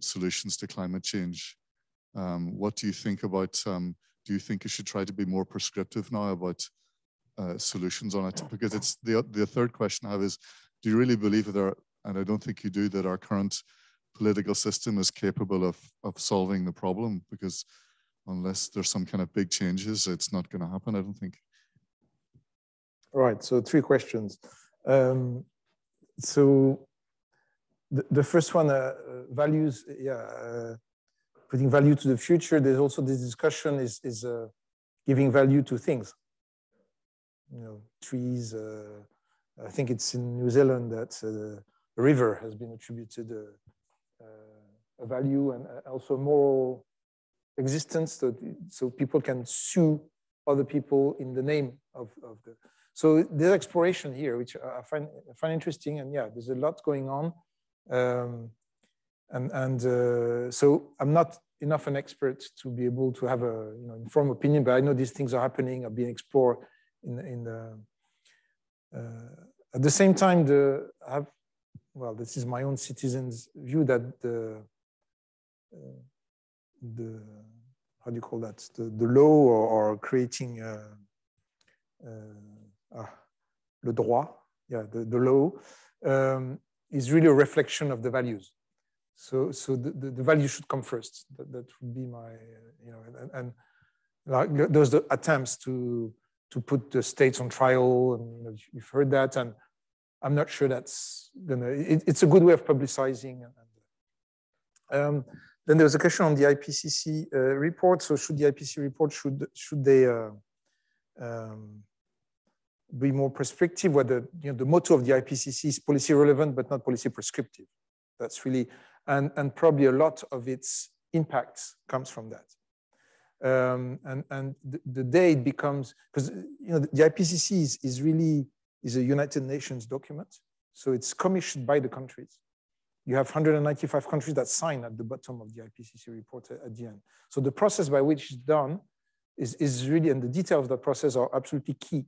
solutions to climate change. What do you think about, do you think you should try to be more prescriptive now about solutions on it? Because it's the third question I have is, do you really believe that our, and I don't think you do, that our current political system is capable of solving the problem? Because unless there's some kind of big changes, it's not going to happen, I don't think. All right, so three questions. So the first one, values, yeah, putting value to the future. There's also this discussion is giving value to things. You know, trees. I think it's in New Zealand that a river has been attributed a value and also moral existence, so people can sue other people in the name of the. So there's exploration here, which I find interesting, and yeah, there's a lot going on, so I'm not enough an expert to be able to have a informed opinion, but I know these things are happening, are being explored at the same time. Well, this is my own citizens' view that the how do you call that? The law or creating le droit, yeah, the law is really a reflection of the values. So the value should come first. That would be my, and like there's the attempts to put the states on trial, and you've heard that, and I'm not sure that's gonna. It's a good way of publicizing. Then there was a question on the IPCC report. So should the IPCC report should they be more prescriptive? Whether the motto of the IPCC is policy relevant but not policy prescriptive. That's really and probably a lot of its impacts comes from that. And the day it becomes, because the IPCC is a United Nations document, so it's commissioned by the countries. You have 195 countries that sign at the bottom of the IPCC report at the end. So the process by which it's done is really, and the details of the process are absolutely key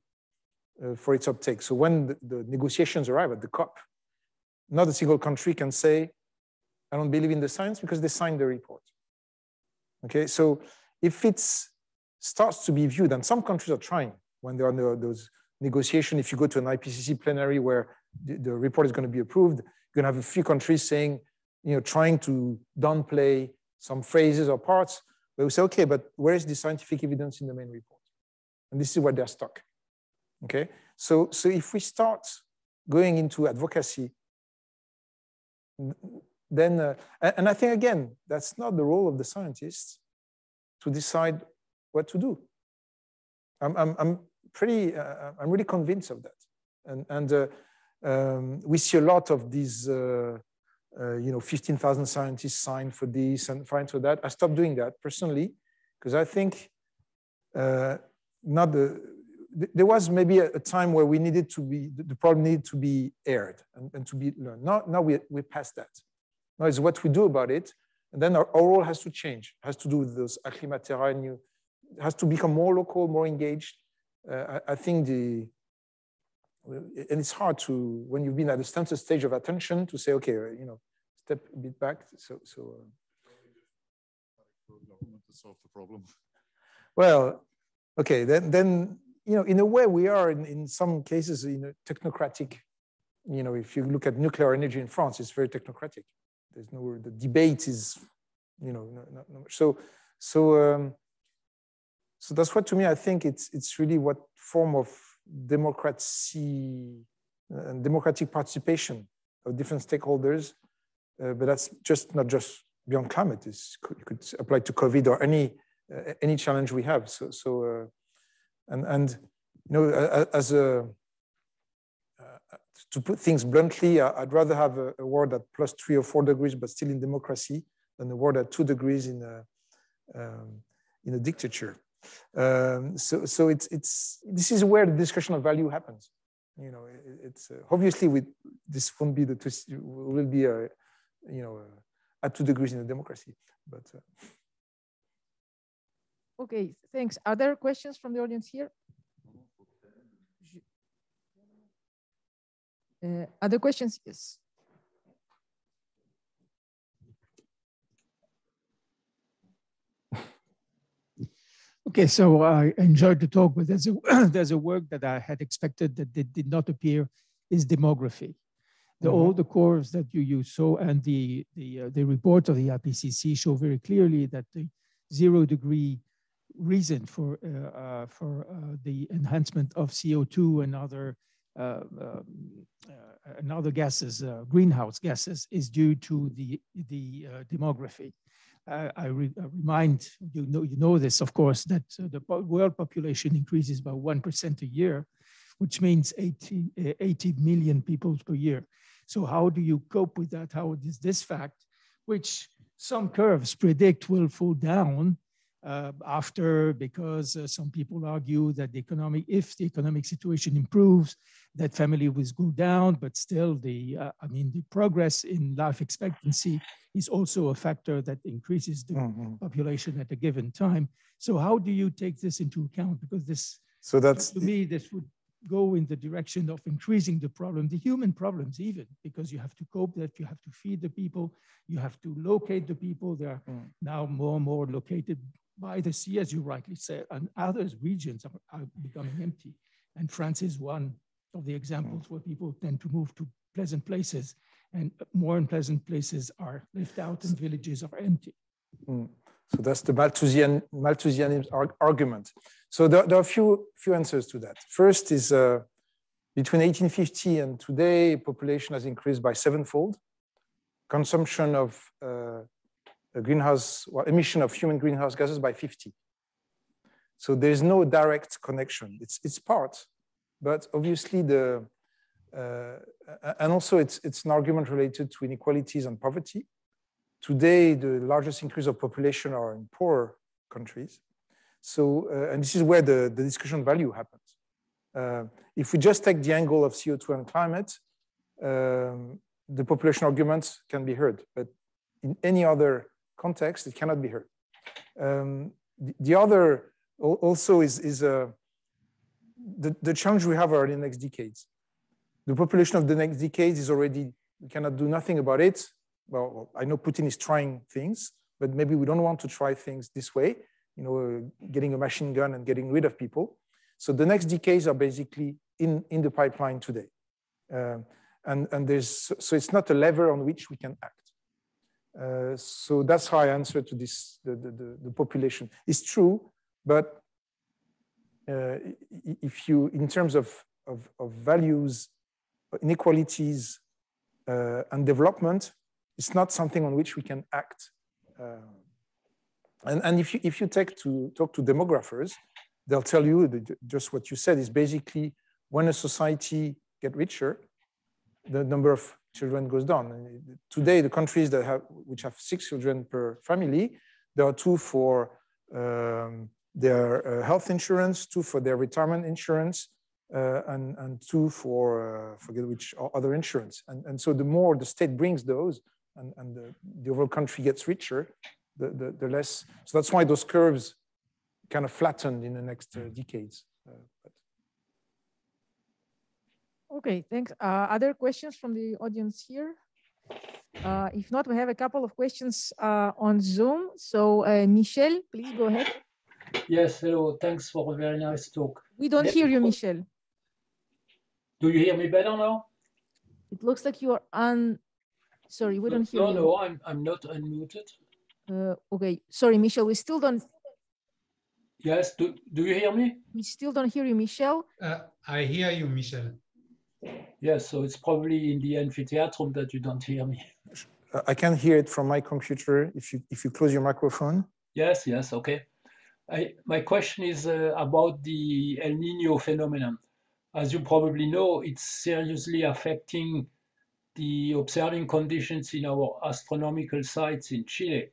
for its uptake. So when the negotiations arrive at the COP, not a single country can say, I don't believe in the science, because they signed the report. Okay, so if it's starts to be viewed, and some countries are trying when there are those negotiations. If you go to an IPCC plenary where the report is going to be approved, you're going to have a few countries saying, trying to downplay some phrases or parts, but we say, okay, but where is the scientific evidence in the main report? And this is where they're stuck. Okay, so if we start going into advocacy, then, and I think again, that's not the role of the scientists to decide what to do. I'm really convinced of that. And we see a lot of these, 15,000 scientists signed for this and signed for that. I stopped doing that personally because I think there was maybe a time where we needed to be, the problem needed to be aired and to be learned. Now we're past that. Now it's what we do about it. And then our role has to change. It has to do with those acclimatera, and it has to become more local, more engaged. I think and it's hard to, when you've been at a standard stage of attention, to say, okay, step a bit back. Government to solve the problem. Well, okay, then in a way we are in some cases technocratic. If you look at nuclear energy in France, it's very technocratic. There's the debate is, not much. So that's what, to me, I think it's really what form of democracy and democratic participation of different stakeholders. But that's not just beyond climate. It could apply to COVID or any challenge we have. To put things bluntly, I'd rather have a world at +3 or 4 degrees, but still in democracy, than a world at 2 degrees in a dictature. So this is where the discussion of value happens. It's obviously this won't be will be at 2 degrees in a democracy, but. Okay, thanks. Are there questions from the audience here? Other questions? Yes. Okay, so I enjoyed the talk, but there's a work that I had expected that did not appear, is demography. All the curves that you saw and the report of the IPCC show very clearly that the 0 degree reason for the enhancement of CO2 and other gases, greenhouse gases, is due to the demography. I remind you know this, of course, that the world population increases by 1% a year, which means 80 million people per year. So how do you cope with that? How is this fact, which some curves predict will fall down because some people argue that if the economic situation improves, that family will go down, but still the progress in life expectancy is also a factor that increases the population at a given time. So how do you take this into account? Because to me, this would go in the direction of increasing the problem, the human problems even, because you have to cope that, you have to feed the people, you have to locate the people. They are now more and more located by the sea, as you rightly said, and other regions are becoming empty. And France is one of the examples where people tend to move to pleasant places, and more unpleasant places are left out and villages are empty. So that's the Malthusian argument. So there are a few answers to that. First is between 1850 and today, population has increased by 7-fold. Consumption of emission of human greenhouse gases by 50. So there's no direct connection. It's part, but obviously and also it's an argument related to inequalities and poverty. Today, the largest increase of population are in poor countries. So, and this is where the discussion value happens. If we just take the angle of CO2 and climate, the population arguments can be heard, but in any other context, it cannot be heard. The other also is the challenge we have are in the next decades. The population of the next decades is already, we cannot do nothing about it. Well, I know Putin is trying things, but maybe we don't want to try things this way. getting a machine gun and getting rid of people. So the next decades are basically in the pipeline today. So it's not a lever on which we can act. So that's how I answer to this, the population. It's true, but if you, in terms of values, inequalities, and development, it's not something on which we can act. And if you talk to demographers, they'll tell you that just what you said is basically when a society gets richer, the number of children goes down. And today, the countries which have 6 children per family, there are 2 for their health insurance, 2 for their retirement insurance, and 2 for forget which other insurance. And so the more the state brings those, and the overall country gets richer, the less. So that's why those curves kind of flattened in the next decades. Okay, thanks. Other questions from the audience here? If not, we have a couple of questions on Zoom. So Michel, please go ahead. Yes, hello. Thanks for a very nice talk. We don't hear you, Michel. Do you hear me better now? It looks like you are on. Sorry, we don't hear you. No, I'm not unmuted. Okay, sorry, Michel, we still don't. Yes, do you hear me? We still don't hear you, Michel. I hear you, Michel. Yes, so it's probably in the amphitheater that you don't hear me. I can hear it from my computer if you close your microphone. Yes, okay. My question is about the El Niño phenomenon. As you probably know, it's seriously affecting the observing conditions in our astronomical sites in Chile.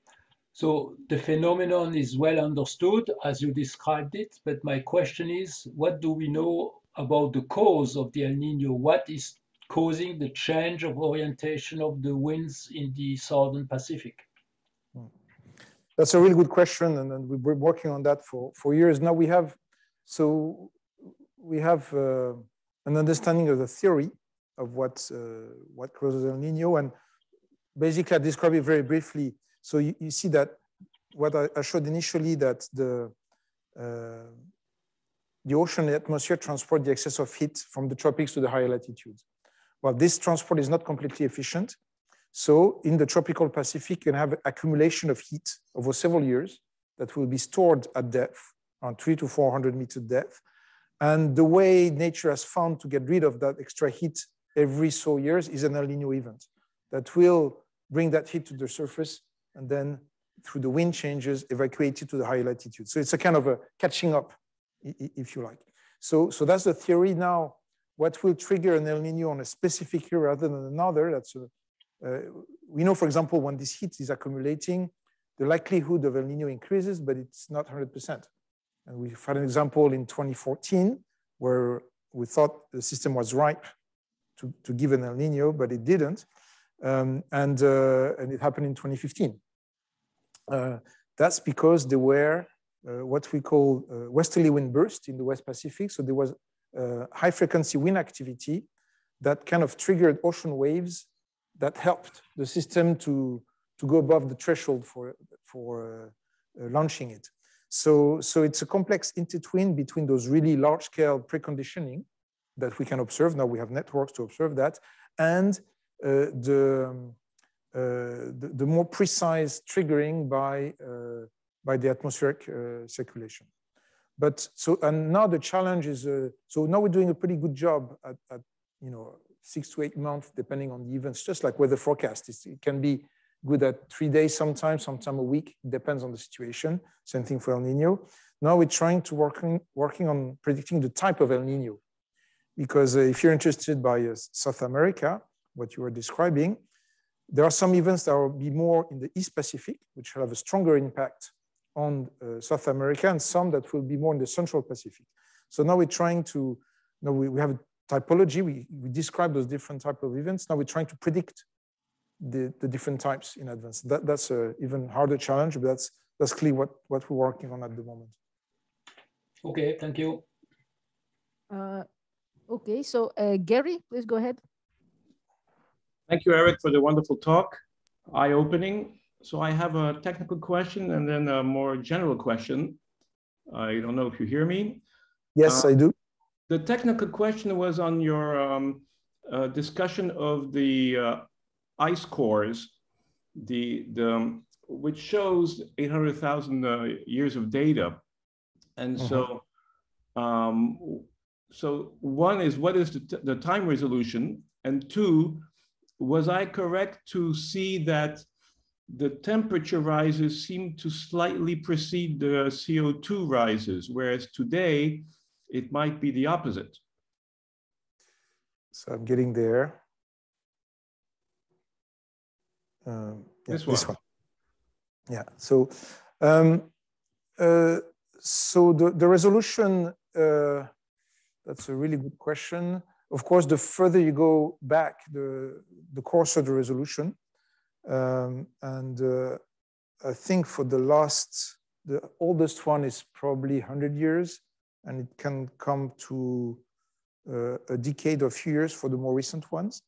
So the phenomenon is well understood as you described it, but my question is, what do we know about the cause of the El Niño? What is causing the change of orientation of the winds in the Southern Pacific? That's a really good question, and we've been working on that for years. Now we have an understanding of the theory of what causes El Niño, and basically I describe it very briefly. So you see that what I showed initially, that the ocean and atmosphere transport the excess of heat from the tropics to the higher latitudes. Well, this transport is not completely efficient. So in the tropical Pacific, you can have accumulation of heat over several years that will be stored at depth, around 300 to 400 meter depth. And the way nature has found to get rid of that extra heat every so years is an El Niño event that will bring that heat to the surface and then through the wind changes, evacuate it to the higher latitude. So it's a kind of a catching up, if you like. So that's the theory. Now, what will trigger an El Niño on a specific year rather than another? That's we know, for example, when this heat is accumulating, the likelihood of El Niño increases, but it's not 100%. And we had an example in 2014 where we thought the system was ripe to give an El Niño, but it didn't. And it happened in 2015. That's because there were what we call westerly wind bursts in the West Pacific. So there was high frequency wind activity that kind of triggered ocean waves that helped the system to go above the threshold for launching it. So it's a complex intertwine between those really large scale preconditioning that we can observe. Now we have networks to observe that, and the more precise triggering by the atmospheric circulation. And now the challenge is, so now we're doing a pretty good job at 6 to 8 months, depending on the events, just like weather forecast. It can be good at 3 days sometimes a week, depends on the situation. Same thing for El Niño. Now we're trying to working on predicting the type of El Niño. Because if you're interested by South America, what you were describing, there are some events that will be more in the East Pacific, which will have a stronger impact on South America, and some that will be more in the Central Pacific. So now we're trying to, we have a typology, we describe those different types of events. Now we're trying to predict the different types in advance. That's an even harder challenge, but that's clearly what we're working on at the moment. Okay, thank you. Okay, so Gary, please go ahead. Thank you, Eric, for the wonderful talk. Eye-opening. So I have a technical question and then a more general question. I don't know if you hear me. Yes, I do. The technical question was on your discussion of the ice cores, which shows 800,000 years of data. And so, so one is, what is the time resolution? And two, was I correct to see that the temperature rises seem to slightly precede the CO2 rises, whereas today it might be the opposite? So I'm getting there. This one. Yeah. So, so the resolution. That's a really good question. Of course, the further you go back, the coarser the resolution. I think for the oldest one is probably 100 years, and it can come to a decade or a few years for the more recent ones.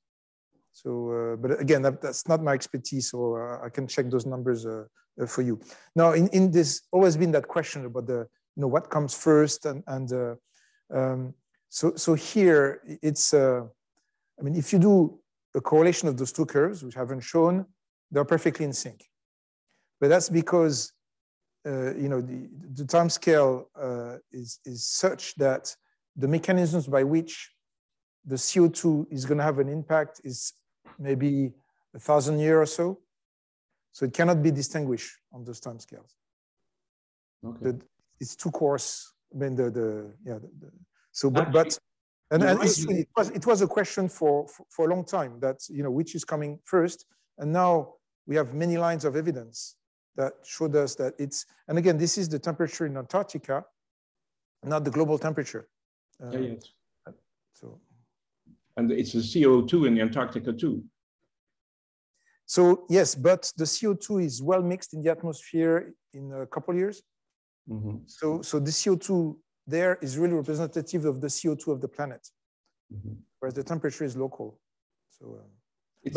So, but again, that's not my expertise, so I can check those numbers for you. Now, in this, always been that question about what comes first, so here it's, I mean, if you do a correlation of those two curves, which I haven't shown, they're perfectly in sync. But that's because, the time scale is such that the mechanisms by which the CO2 is going to have an impact is maybe 1,000 years or so. So it cannot be distinguished on those time scales. Okay. It's too coarse. I mean, it was a question for a long time that, which is coming first. And now we have many lines of evidence that showed us that it's, and again, this is the temperature in Antarctica, not the global temperature. Yes. So. And it's the CO2 in the Antarctica too. So yes, but the CO2 is well mixed in the atmosphere in a couple of years. Mm-hmm. So the CO2 there is really representative of the CO2 of the planet, mm-hmm. whereas the temperature is local. So it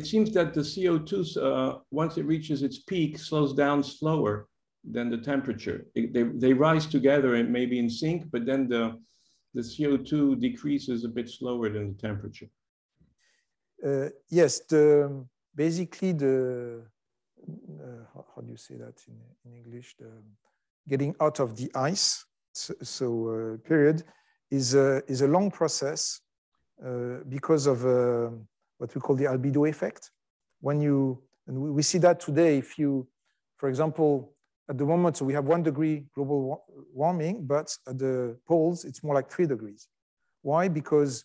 seems that the CO2, once it reaches its peak, slows down slower than the temperature. They rise together and maybe in sync, but then the CO2 decreases a bit slower than the temperature. Yes, basically how do you say that in English? Getting out of the ice, period, is a long process because of what we call the albedo effect. And we see that today, if you, for example, at the moment, so we have 1 degree global warming, but at the poles, it's more like 3 degrees. Why? Because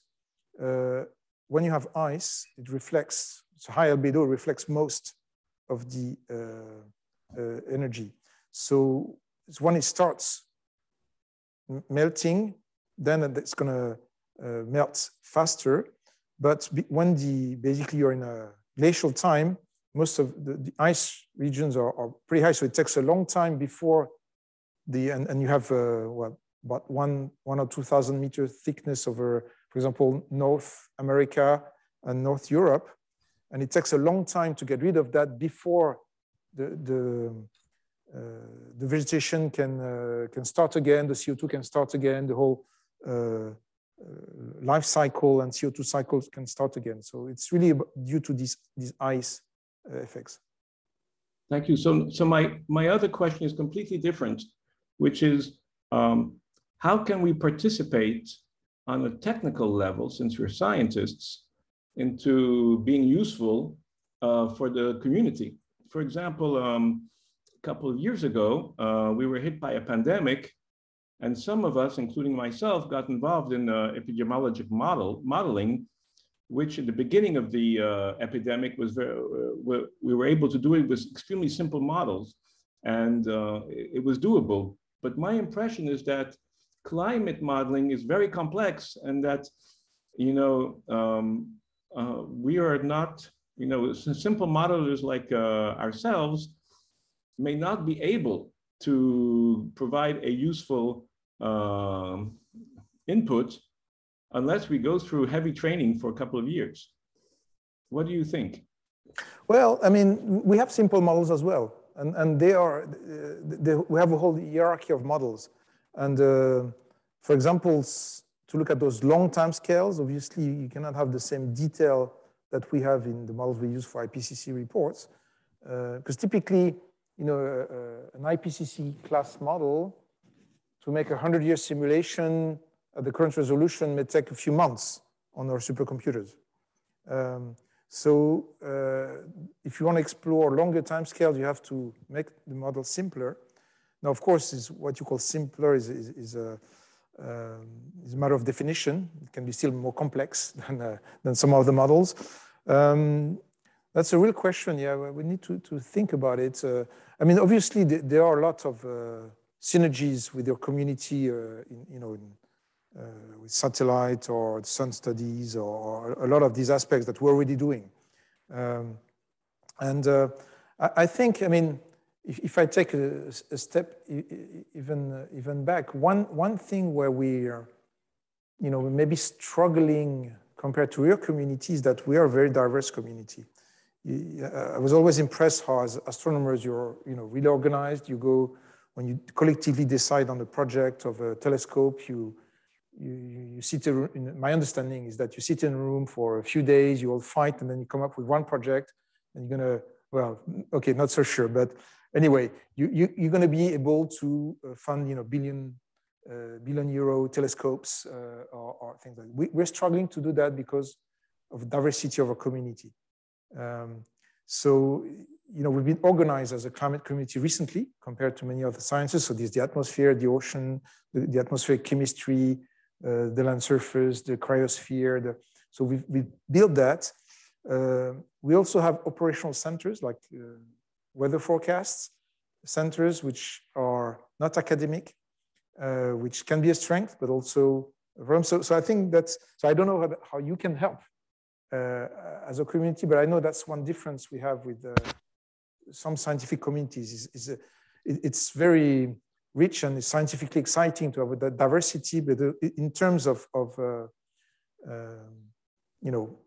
when you have ice, it reflects, so high albedo reflects most of the energy. So when it starts melting, then it's going to melt faster. But when basically you're in a glacial time, most of the ice regions are pretty high, so it takes a long time before and you have about 1,000 or 2,000 meter thickness over, for example, North America and North Europe, and it takes a long time to get rid of that before the vegetation can start again, the CO2 can start again, the whole life cycle and CO2 cycles can start again. So it's really due to these ice effects. Thank you. So my other question is completely different, which is how can we participate on a technical level, since we're scientists, into being useful for the community? For example, a couple of years ago, we were hit by a pandemic, and some of us, including myself, got involved in epidemiologic modeling, which at the beginning of the epidemic was we were able to do it with extremely simple models, and it was doable. But my impression is that climate modeling is very complex, and that we are not, simple modelers like ourselves may not be able to provide a useful input unless we go through heavy training for a couple of years. What do you think? Well, I mean, we have simple models as well, and we have a whole hierarchy of models. And for example, to look at those long time scales, obviously you cannot have the same detail that we have in the models we use for IPCC reports, because typically, you know, an IPCC class model to make a 100-year simulation at the current resolution may take a few months on our supercomputers. So if you want to explore longer timescales, you have to make the model simpler. Now, of course, what you call simpler is a matter of definition. It can be still more complex than some of the models. That's a real question. Yeah, we need to think about it. I mean, obviously, there are a lot of synergies with your community, with satellite or sun studies or a lot of these aspects that we're already doing. I think, I mean, if I take a step even back, one thing where we are, you know, maybe struggling compared to your community is that we are a very diverse community. I was always impressed how, as astronomers, you're, you know, really organized. You go, when you collectively decide on the project of a telescope, you sit in, my understanding is that you sit in a room for a few days, you all fight, and then you come up with one project, and you're gonna, well, okay, not so sure, but anyway, you're gonna be able to fund, you know, billion euro telescopes or things like that. We're struggling to do that because of diversity of our community. So, you know, we've been organized as a climate community recently compared to many other sciences. So there's the atmosphere, the ocean, the atmospheric chemistry, the land surface, the cryosphere. So we've built that. We also have operational centers like weather forecasts centers, which are not academic, which can be a strength, but also a problem. So I think that's, so I don't know how you can help as a community, but I know that's one difference we have with some scientific communities. It's very rich and it's scientifically exciting to have that diversity, but in terms of you know,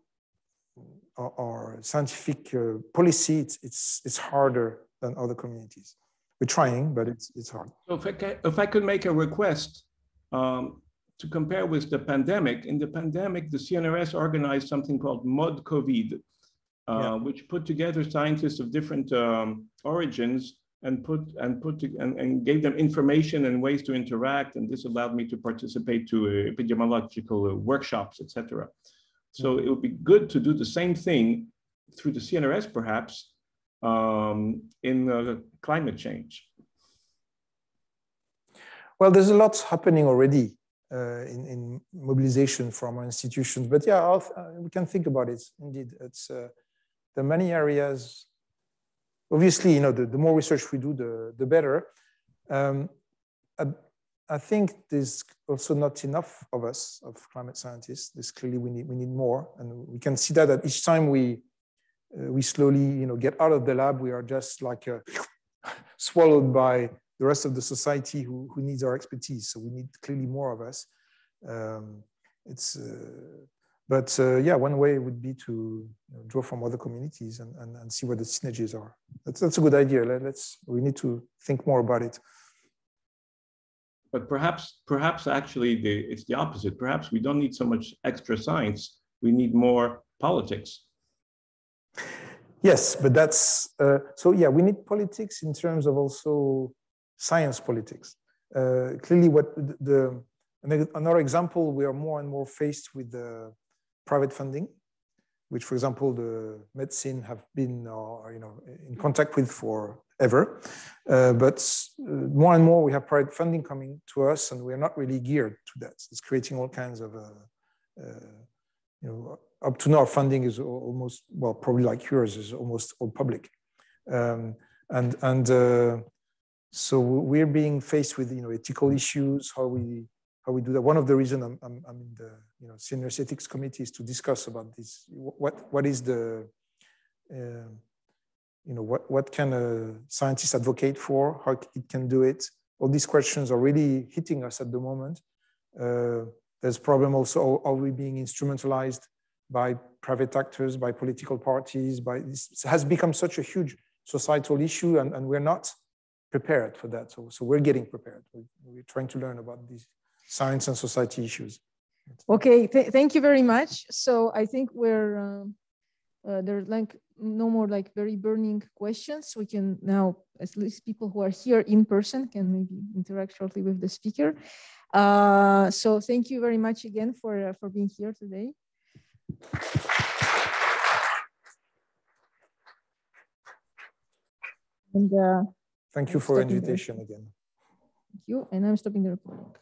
our scientific policy, it's harder than other communities. We're trying, but it's hard. So if I could make a request to compare with the pandemic, in the pandemic, the CNRS organized something called Mod COVID, which put together scientists of different origins and gave them information and ways to interact. And this allowed me to participate to epidemiological workshops, etc. So it would be good to do the same thing through the CNRS, perhaps, in climate change. Well, there's a lot happening already in mobilization from our institutions, but yeah, we can think about it. Indeed, it's there are many areas. Obviously, you know, the more research we do, the better. I think there's also not enough of us, of climate scientists. There's clearly we need more, and we can see that each time we slowly, you know, get out of the lab, we are just like swallowed by the rest of the society who needs our expertise. So we need clearly more of us. Yeah, one way would be to draw from other communities and see what the synergies are. That's a good idea. We need to think more about it. But perhaps actually it's the opposite. Perhaps we don't need so much extra science. We need more politics. Yes, but that's, so yeah, we need politics in terms of also science politics. Clearly another example, we are more and more faced with the private funding, which, for example, the medicine have been you know, in contact with forever. But more and more we have private funding coming to us, and we're not really geared to that. It's creating all kinds of, you know, up to now funding is almost, well, probably like yours, is almost all public. So we're being faced with, you know, ethical issues, how we do that. One of the reasons I'm in the, you know, senior ethics committee is to discuss about this. What is the, you know, what can a scientist advocate for? How it can do it? All these questions are really hitting us at the moment. There's problem also, are we being instrumentalized by private actors, by political parties, this has become such a huge societal issue, and we're not prepared for that. So we're getting prepared. We're trying to learn about these science and society issues. Okay, thank you very much. So I think we're, there's like no more like very burning questions. We can now, at least people who are here in person can maybe interact shortly with the speaker. So thank you very much again for being here today. And thank you for invitation again. Thank you, and I'm stopping the recording.